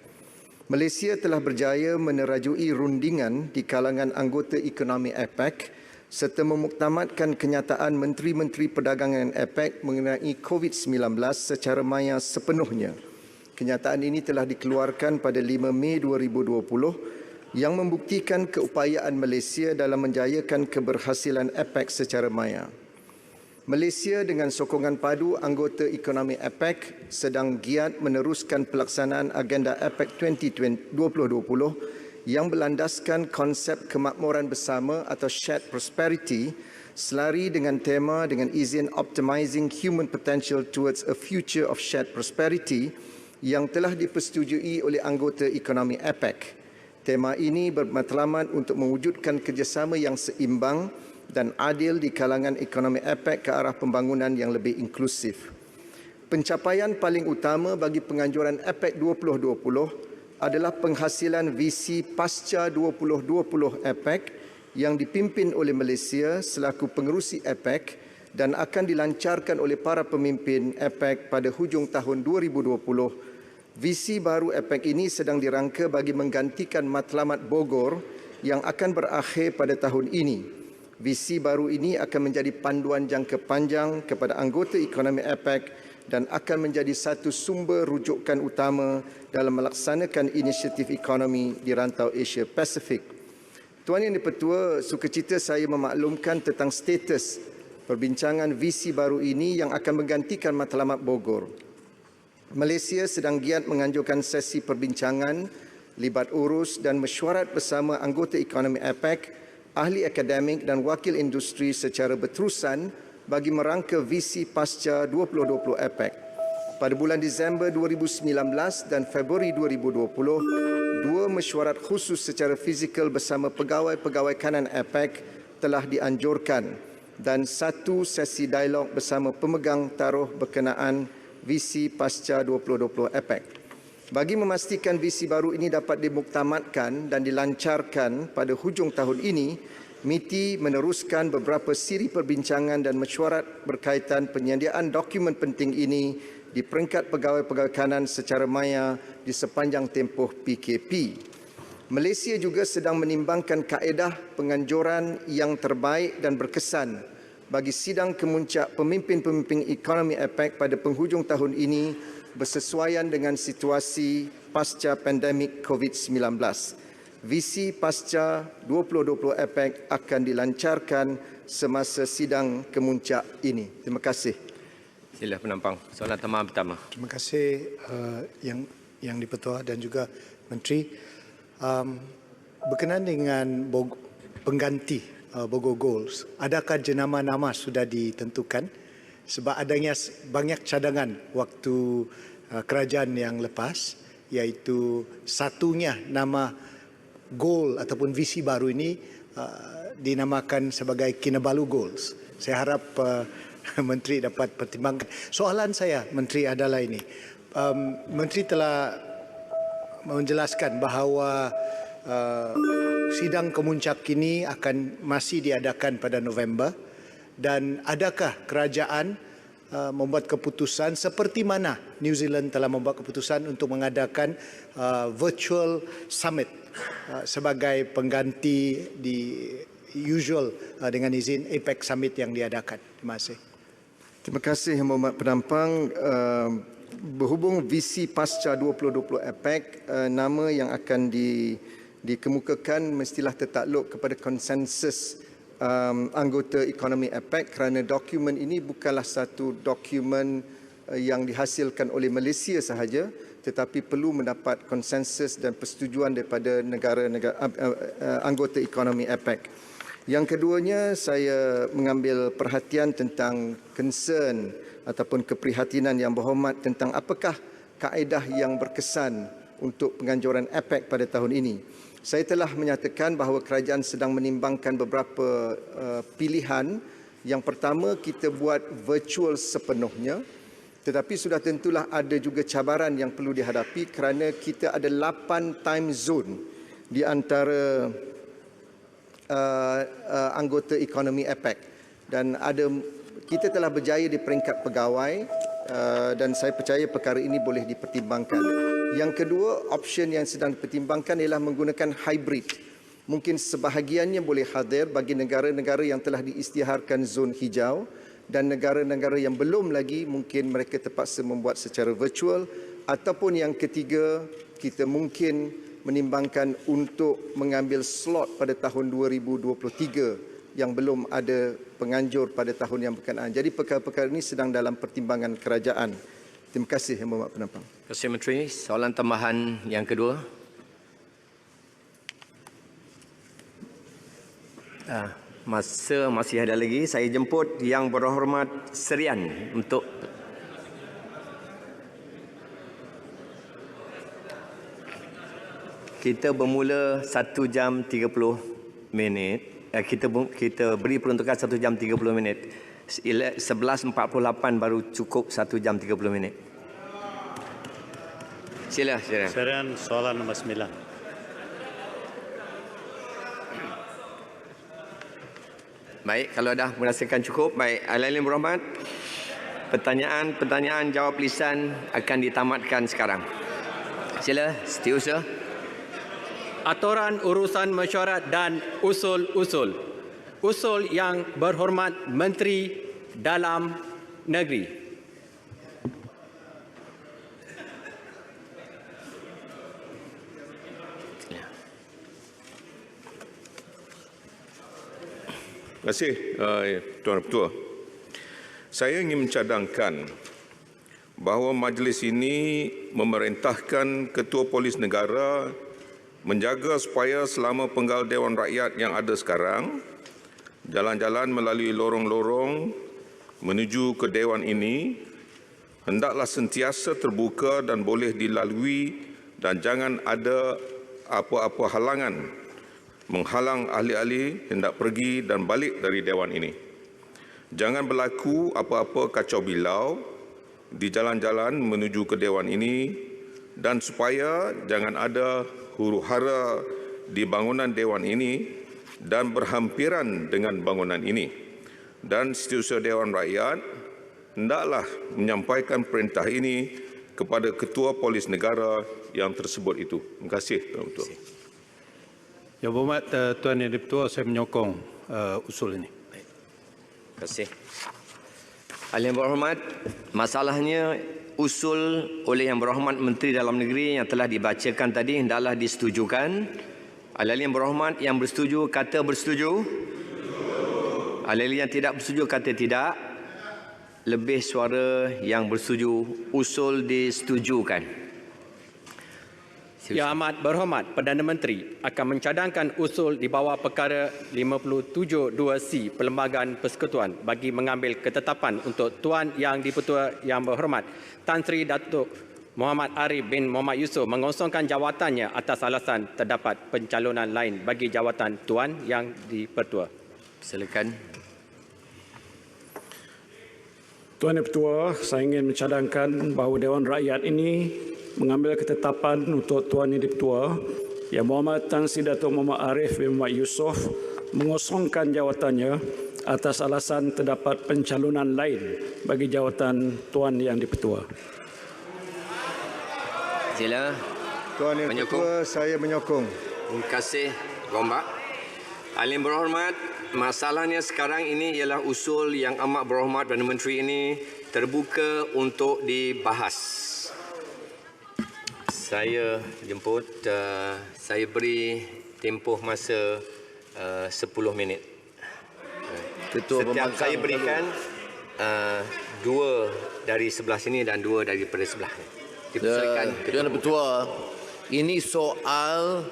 Malaysia telah berjaya menerajui rundingan di kalangan anggota ekonomi APEC serta memuktamadkan kenyataan Menteri-Menteri Perdagangan APEC mengenai COVID-19 secara maya sepenuhnya. Kenyataan ini telah dikeluarkan pada 5 Mei 2020 yang membuktikan keupayaan Malaysia dalam menjayakan keberhasilan APEC secara maya. Malaysia dengan sokongan padu anggota ekonomi APEC sedang giat meneruskan pelaksanaan agenda APEC 2020 yang berlandaskan konsep kemakmuran bersama atau shared prosperity selari dengan tema dengan izin Optimizing Human Potential Towards a Future of Shared Prosperity yang telah dipersetujui oleh anggota ekonomi APEC. Tema ini bermatlamat untuk mewujudkan kerjasama yang seimbang dan adil di kalangan ekonomi APEC ke arah pembangunan yang lebih inklusif. Pencapaian paling utama bagi penganjuran APEC 2020 adalah penghasilan visi pasca 2020 APEC yang dipimpin oleh Malaysia selaku pengerusi APEC dan akan dilancarkan oleh para pemimpin APEC pada hujung tahun 2020. Visi baru APEC ini sedang dirangka bagi menggantikan matlamat Bogor yang akan berakhir pada tahun ini. Visi baru ini akan menjadi panduan jangka panjang kepada anggota ekonomi APEC dan akan menjadi satu sumber rujukan utama dalam melaksanakan inisiatif ekonomi di rantau Asia Pasifik. Tuan Yang di-Pertua, sukacita saya memaklumkan tentang status perbincangan visi baru ini yang akan menggantikan matlamat Bogor. Malaysia sedang giat menganjurkan sesi perbincangan, libat urus dan mesyuarat bersama anggota ekonomi APEC, ahli akademik dan wakil industri secara berterusan bagi merangka visi pasca 2020 APEC. Pada bulan Disember 2019 dan Februari 2020, 2 mesyuarat khusus secara fizikal bersama pegawai-pegawai kanan APEC telah dianjurkan dan 1 sesi dialog bersama pemegang taruh berkenaan visi pasca 2020 APEC. Bagi memastikan visi baru ini dapat dimuktamadkan dan dilancarkan pada hujung tahun ini, MITI meneruskan beberapa siri perbincangan dan mesyuarat berkaitan penyediaan dokumen penting ini di peringkat pegawai-pegawai kanan secara maya di sepanjang tempoh PKP. Malaysia juga sedang menimbangkan kaedah penganjuran yang terbaik dan berkesan bagi sidang kemuncak pemimpin-pemimpin ekonomi APEC pada penghujung tahun ini bersesuaian dengan situasi pasca pandemik COVID-19. Visi pasca 2020 APEC akan dilancarkan semasa sidang kemuncak ini. Terima kasih. Sila penampang. Soalan tambahan pertama. Terima kasih Yang di-Pertua dan juga Menteri. Berkenaan dengan pengganti Bogor Goals, adakah jenama nama sudah ditentukan? Sebab adanya banyak cadangan waktu kerajaan yang lepas, iaitu satunya nama goal ataupun visi baru ini dinamakan sebagai Kinabalu Goals. Saya harap Menteri dapat pertimbangkan. Soalan saya, Menteri, adalah ini. Menteri telah menjelaskan bahawa sidang kemuncak ini akan masih diadakan pada November, dan adakah kerajaan membuat keputusan seperti mana New Zealand telah membuat keputusan untuk mengadakan virtual summit sebagai pengganti di usual dengan izin APEC Summit yang diadakan. Terima kasih. Terima kasih Yang Berhormat Penampang. Berhubung visi pasca 2020 APEC, nama yang akan dikemukakan mestilah tertakluk kepada konsensus anggota ekonomi APEC kerana dokumen ini bukanlah satu dokumen yang dihasilkan oleh Malaysia sahaja, tetapi perlu mendapat konsensus dan persetujuan daripada negara-negara anggota ekonomi APEC. Yang keduanya, saya mengambil perhatian tentang concern ataupun keprihatinan Yang Berhormat tentang apakah kaedah yang berkesan untuk penganjuran APEC pada tahun ini. Saya telah menyatakan bahawa kerajaan sedang menimbangkan beberapa pilihan. Yang pertama, kita buat virtual sepenuhnya, tetapi sudah tentulah ada juga cabaran yang perlu dihadapi kerana kita ada 8 time zone di antara anggota ekonomi APEC, dan kita telah berjaya di peringkat pegawai dan saya percaya perkara ini boleh dipertimbangkan. Yang kedua, option yang sedang dipertimbangkan ialah menggunakan hybrid. Mungkin sebahagiannya boleh hadir bagi negara-negara yang telah diisytiharkan zon hijau, dan negara-negara yang belum lagi mungkin mereka terpaksa membuat secara virtual, ataupun yang ketiga, kita mungkin menimbangkan untuk mengambil slot pada tahun 2023 yang belum ada penganjur pada tahun yang berkenaan. Jadi perkara-perkara ini sedang dalam pertimbangan kerajaan. Terima kasih Yang Berhormat Penampang. Terima kasih Menteri. Soalan tambahan yang kedua. Masa masih ada lagi, saya jemput Yang Berhormat Serian untuk kita bermula 1 jam 30 minit. Kita beri peruntukan 1 jam 30 minit. 11.48 baru cukup 1 jam 30 minit. Sila. Serian, soalan nombor 9. Baik, kalau dah merasakan cukup, baik. Ahli-ahli berhormat, pertanyaan jawab lisan akan ditamatkan sekarang. Sila, setiausaha. Aturan urusan mesyuarat dan usul-usul. Usul Yang Berhormat Menteri Dalam Negeri. Terima kasih Tuan Ketua. Saya ingin mencadangkan bahawa majlis ini memerintahkan Ketua Polis Negara menjaga supaya selama penggal Dewan Rakyat yang ada sekarang, jalan-jalan melalui lorong-lorong menuju ke Dewan ini hendaklah sentiasa terbuka dan boleh dilalui, dan jangan ada apa-apa halangan menghalang ahli-ahli hendak pergi dan balik dari Dewan ini. Jangan berlaku apa-apa kacau bilau di jalan-jalan menuju ke Dewan ini, dan supaya jangan ada huru-hara di bangunan Dewan ini dan berhampiran dengan bangunan ini. Dan Setiausaha Dewan Rakyat hendaklah menyampaikan perintah ini kepada Ketua Polis Negara yang tersebut itu. Terima kasih, Tuan Ketua. Yang Berhormat Tuan Yang Di-Pertua, saya menyokong usul ini. Terima kasih. Ahli Yang Berhormat, masalahnya usul oleh Yang Berhormat Menteri Dalam Negeri yang telah dibacakan tadi hendaklah disetujukan. Ahli Yang Berhormat yang bersetuju kata bersetuju. Ahli yang tidak bersetuju kata tidak. Lebih suara yang bersetuju, usul disetujukan. Yang Amat Berhormat Perdana Menteri akan mencadangkan usul di bawah perkara 57(2)C Perlembagaan Persekutuan bagi mengambil ketetapan untuk Tuan Yang Di-Pertua Yang Berhormat Tan Sri Datuk Muhammad Arif bin Muhammad Yusof mengosongkan jawatannya atas alasan terdapat pencalonan lain bagi jawatan Tuan Yang Di-Pertua. Silakan. Tuan Yang Pertua, saya ingin mencadangkan bahawa Dewan Rakyat ini mengambil ketetapan untuk Tuan Yang Di-Pertua Yang Berhormat Tan Sri Datuk Muhammad Arif bin Muhammad Yusof mengosongkan jawatannya atas alasan terdapat pencalonan lain bagi jawatan Tuan Yang Di-Pertua. Sila. Tuan Yang Di-Pertua, saya menyokong. Terima kasih, Gombak. Ahli yang berhormat, masalahnya sekarang ini ialah usul yang amat berhormat Perdana Menteri ini terbuka untuk dibahas. Saya jemput, saya beri tempoh masa 10 minit. Setiap saya berikan 2 dari sebelah sini dan 2 daripada sebelah ni. Tuan Ketua, ini soal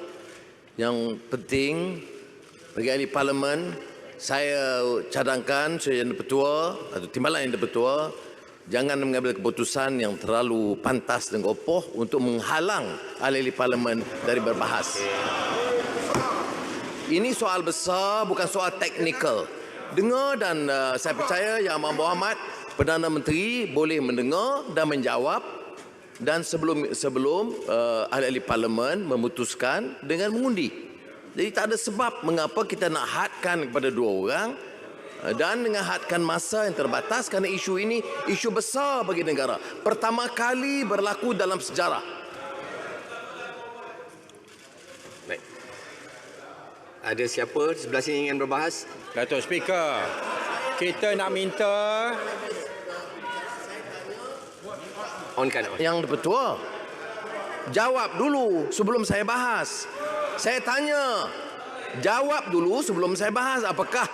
yang penting bagi ahli parlimen. Saya cadangkan Yang Dipertua atau timbalan Yang Dipertua jangan mengambil keputusan yang terlalu pantas dan kopoh untuk menghalang ahli parlimen dari berbahas. Ini soal besar, bukan soal teknikal. Dengar dan saya percaya Yang Amat Berhormat Perdana Menteri boleh mendengar dan menjawab, dan sebelum ahli-ahli parlimen memutuskan dengan mengundi. Jadi tak ada sebab mengapa kita nak hadkan kepada 2 orang dan dengan hadkan masa yang terbatas, kerana isu ini isu besar bagi negara. Pertama kali berlaku dalam sejarah. Baik. Ada siapa sebelah sini ingin berbahas? Datuk Speaker, kita nak minta Yang Dipertua, jawab dulu sebelum saya bahas. Saya tanya, jawab dulu sebelum saya bahas. Apakah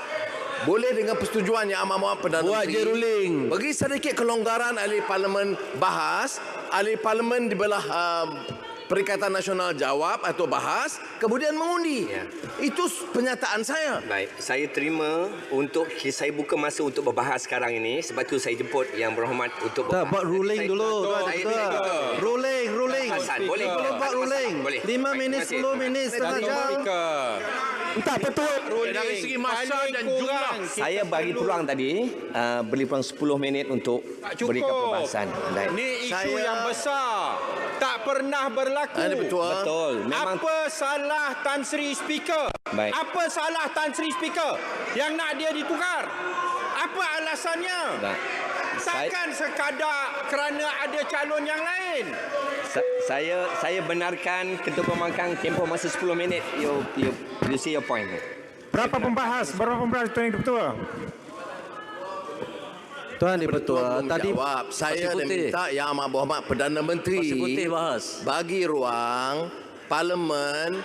boleh dengan persetujuan Yang Amat Berhormat Perdana Menteri? Buat je ruling. Bagi sedikit kelonggaran ahli parlimen bahas, ahli parlimen di belah Perikatan Nasional jawab atau bahas, kemudian mengundi. Ya. Itu pernyataan saya. Baik, saya terima untuk saya buka masa untuk berbahas sekarang ini. Sebab tu saya jemput Yang Berhormat untuk berbahas. Buat ruling dulu. Ruling. Boleh buat ruling. 5 minit, 10 minit, setengah jam. Tak betul. Dari segi masa dan jumlah. Saya bagi peluang tadi, beri peluang 10 minit untuk berikan perbahasan. Ini isu yang besar. Tak pernah berlaku. Betul. Memang apa salah Tan Sri Speaker? Baik. Apa salah Tan Sri Speaker yang nak dia ditukar? Apa alasannya? Baik. Takkan sekadar kerana ada calon yang lain. Saya benarkan Ketua Pembangkang tempoh masa 10 minit. You see your point. Berapa pembahas? Berapa pembahas Tuan Ketua? Tuan Dipertua, tadi saya minta Yang Amat Berhormat Perdana Menteri bagi ruang parlimen,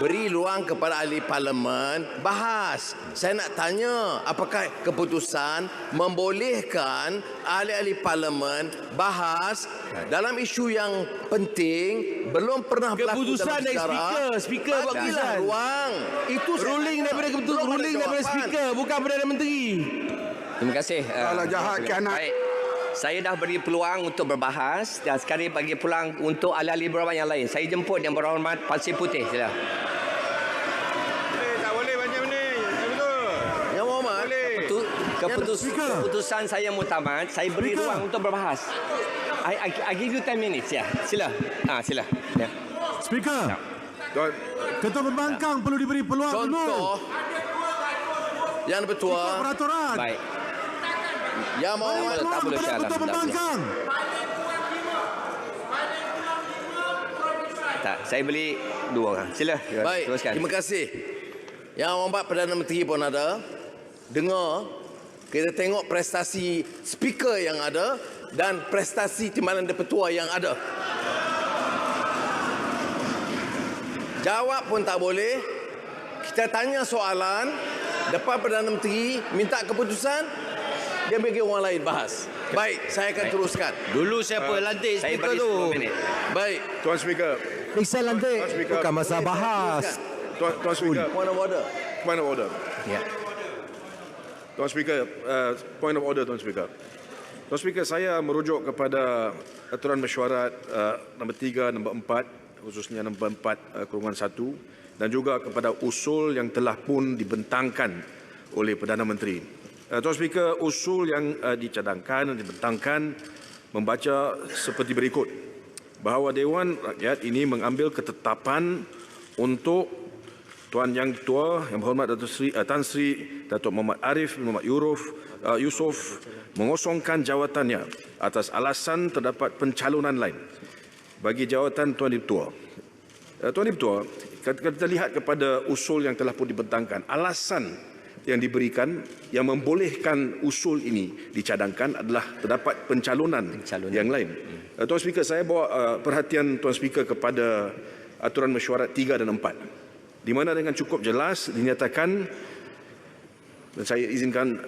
beri ruang kepada ahli parlimen bahas. Saya nak tanya, apakah keputusan membolehkan ahli-ahli parlimen bahas dalam isu yang penting belum pernah berlaku dalam sejarah? Speaker buat bagilah ruang. Itu ruling daripada keputusan, ruling daripada Speaker, bukan Perdana Menteri. Terima kasih. Kalau jahat ke anak. Baik. Saya dah beri peluang untuk berbahas dan sekarang bagi peluang untuk ahli-ahli berhormat yang lain. Saya jemput Yang Berhormat Pasir Putih. Sila. Tak boleh macam ni. Betul. Yang Berhormat. Keputusan saya muktamad. Saya beri ruang untuk berbahas. I give you 10 minutes. Ya. Sila. Sila. Ya. Speaker. Ketua Pembangkang perlu diberi peluang dulu. Contoh. Yang Dipertua. Peraturan. Baik. Yang Berhormat tak boleh Ketua Pembangkang. Tak, saya beli 2 orang. Sila. Baik, teruskan. terima kasih. Yang Berhormat Perdana Menteri pun ada. Dengar, kita tengok prestasi speaker yang ada dan prestasi timbalan Dipertua yang ada. Jawab pun tak boleh. Kita tanya soalan, depan Perdana Menteri minta keputusan, dia bagi orang lain bahas. Baik, saya akan teruskan. Dulu siapa lantik speaker tu? Baik. Tuan Speaker. Saya lantik. Bukan masa bahas. Tuan Speaker. Point of order. Point of order. Ya. Tuan Speaker, point of order Tuan Speaker. Tuan Speaker, saya merujuk kepada aturan mesyuarat nombor 3, nombor 4, khususnya nombor 4/1 dan juga kepada usul yang telah pun dibentangkan oleh Perdana Menteri. Tuan Speaker, usul yang dicadangkan dan dibentangkan membaca seperti berikut, bahawa Dewan Rakyat ini mengambil ketetapan untuk Tuan Yang Ketua Yang Berhormat Tan Sri Datuk Muhammad Arif bin Muhammad Yusof mengosongkan jawatannya atas alasan terdapat pencalonan lain bagi jawatan Tuan Dipertua. Tuan Dipertua, kita lihat kepada usul yang telah pun dibentangkan, alasan yang diberikan yang membolehkan usul ini dicadangkan adalah terdapat pencalonan yang lain. Tuan Speaker, saya bawa perhatian Tuan Speaker kepada aturan mesyuarat 3 dan 4, di mana dengan cukup jelas dinyatakan, dan saya izinkan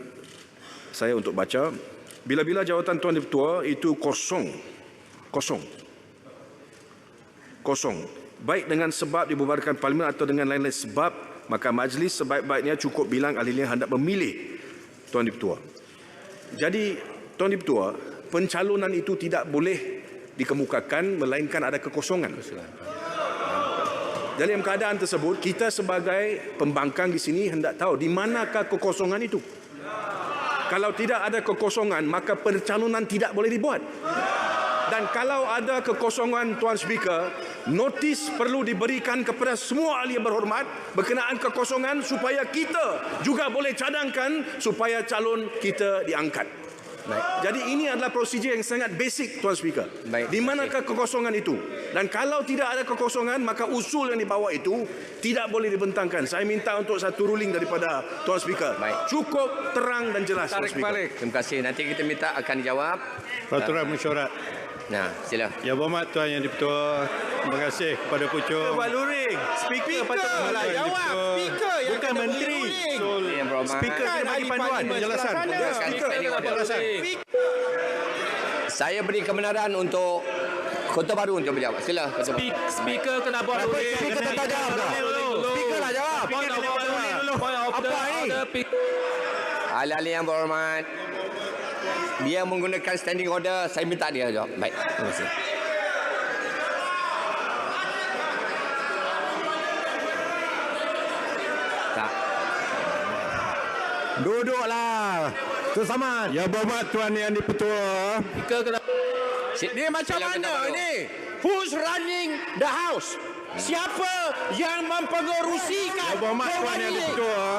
saya untuk baca, bila-bila jawatan Tuan Ketua itu kosong, baik dengan sebab dibubarkan Parlimen atau dengan lain-lain sebab, maka majlis sebaik-baiknya cukup bilang ahlinya hendak memilih Tuan Ketua. Jadi, Tuan Ketua, pencalonan itu tidak boleh dikemukakan melainkan ada kekosongan. Dalam keadaan tersebut, kita sebagai pembangkang di sini hendak tahu di manakah kekosongan itu. Kalau tidak ada kekosongan, maka pencalonan tidak boleh dibuat. Dan kalau ada kekosongan, Tuan Speaker, notis perlu diberikan kepada semua ahli yang berhormat berkenaan kekosongan supaya kita juga boleh cadangkan supaya calon kita diangkat. Baik. Jadi ini adalah prosedur yang sangat basic, Tuan Speaker. Baik. Di manakah kekosongan itu? Dan kalau tidak ada kekosongan, maka usul yang dibawa itu tidak boleh dibentangkan. Saya minta untuk satu ruling daripada Tuan Speaker. Baik. Cukup terang dan jelas, Tuan Speaker. Balik. Terima kasih. Nanti kita minta akan dijawab. Peraturan mesyuarat. Nah, sila. Yang berhormat Tuan Yang Di-Pertua, terima kasih kepada Pucung. Buat luring. Speaker patut jawab. Speaker yang bukan menteri. Yang berhormat. Speaker kena bagi panduan, penjelasan. Saya beri kebenaran untuk Kota Baru untuk menjawab. Sila. Speaker kena buat luring. Speaker tak jawab. Speaker lah jawab. Apa ni? Ahli-ahli yang berhormat, dia menggunakan standing order, saya minta dia jawab. Baik, terima kasih. Tak. Duduklah. Tuan Samad. Yang berhormat Tuan Yang Di-Pertua. Ni macam mana ni? Who's running the house? Siapa yang mempengerusikan Dewan ini?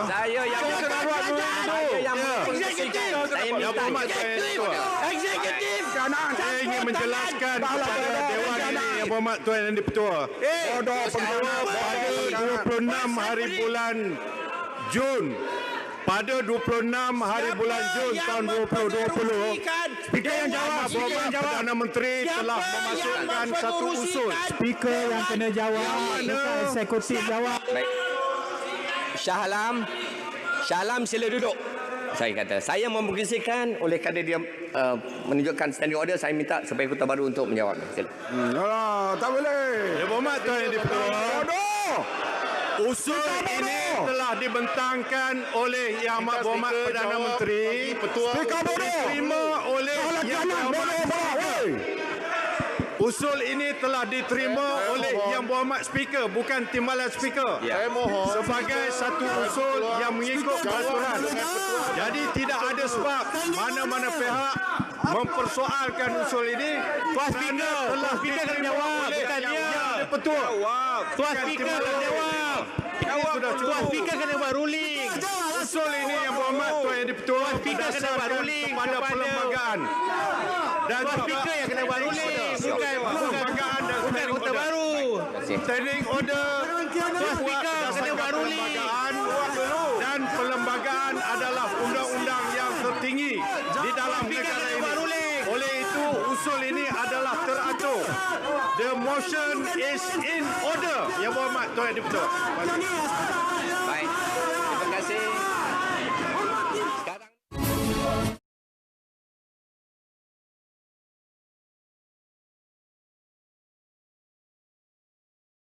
Saya yang Eksekutif. Saya ingin menjelaskan kepada Dewan ini yang berhormat Tuan Yang Di-Pertua. Order pengawa pada 26 hari bulan Jun. Pada 26 hari bulan Jun tahun 2020, Speaker yang jawab, Perdana Menteri telah memasukkan satu usul. Speaker yang kena jawab, bukan eksekutif jawab. Baik. Shah Alam sila duduk. Saya kata, saya memperkisikan oleh kerana dia menunjukkan standing order, saya minta supaya Kota Baru untuk menjawab. Sila. Tak boleh. Yang berhormat Tuan Yang Di-Pertua. Usul ini telah dibentangkan oleh Yang Amat Berhormat Perdana Menteri, diterima oleh Yang Berhormat. Usul ini telah diterima oleh Yang Berhormat Speaker, bukan timbalan Speaker. Saya mohon sebagai satu usul yang mengikut peraturan. Jadi tidak ada sebab mana-mana pihak mempersoalkan usul ini. Tuan Speaker, Tuan Speaker kena jawab, bukan dia. Betul. Tuan Speaker kena jawab. Tuan Speaker kena buat ruling. Usul ini yang berhormat Tuan Yang Di-Pertua, Tuan Speaker kena buat ruling kepada perlembagaan. Dan Tuan Speaker yang kena buat ruling, bukan perlembagaan dan Kota Baru. Standing order. Tuan Speaker kena buat ruling. Dan perlembagaan adalah undang-undang yang tertinggi di dalam negara ini. Oleh itu, usul ini adalah teratur. The motion is in order. Yang berhormat Tuan Yang Di-Pertua. Baik.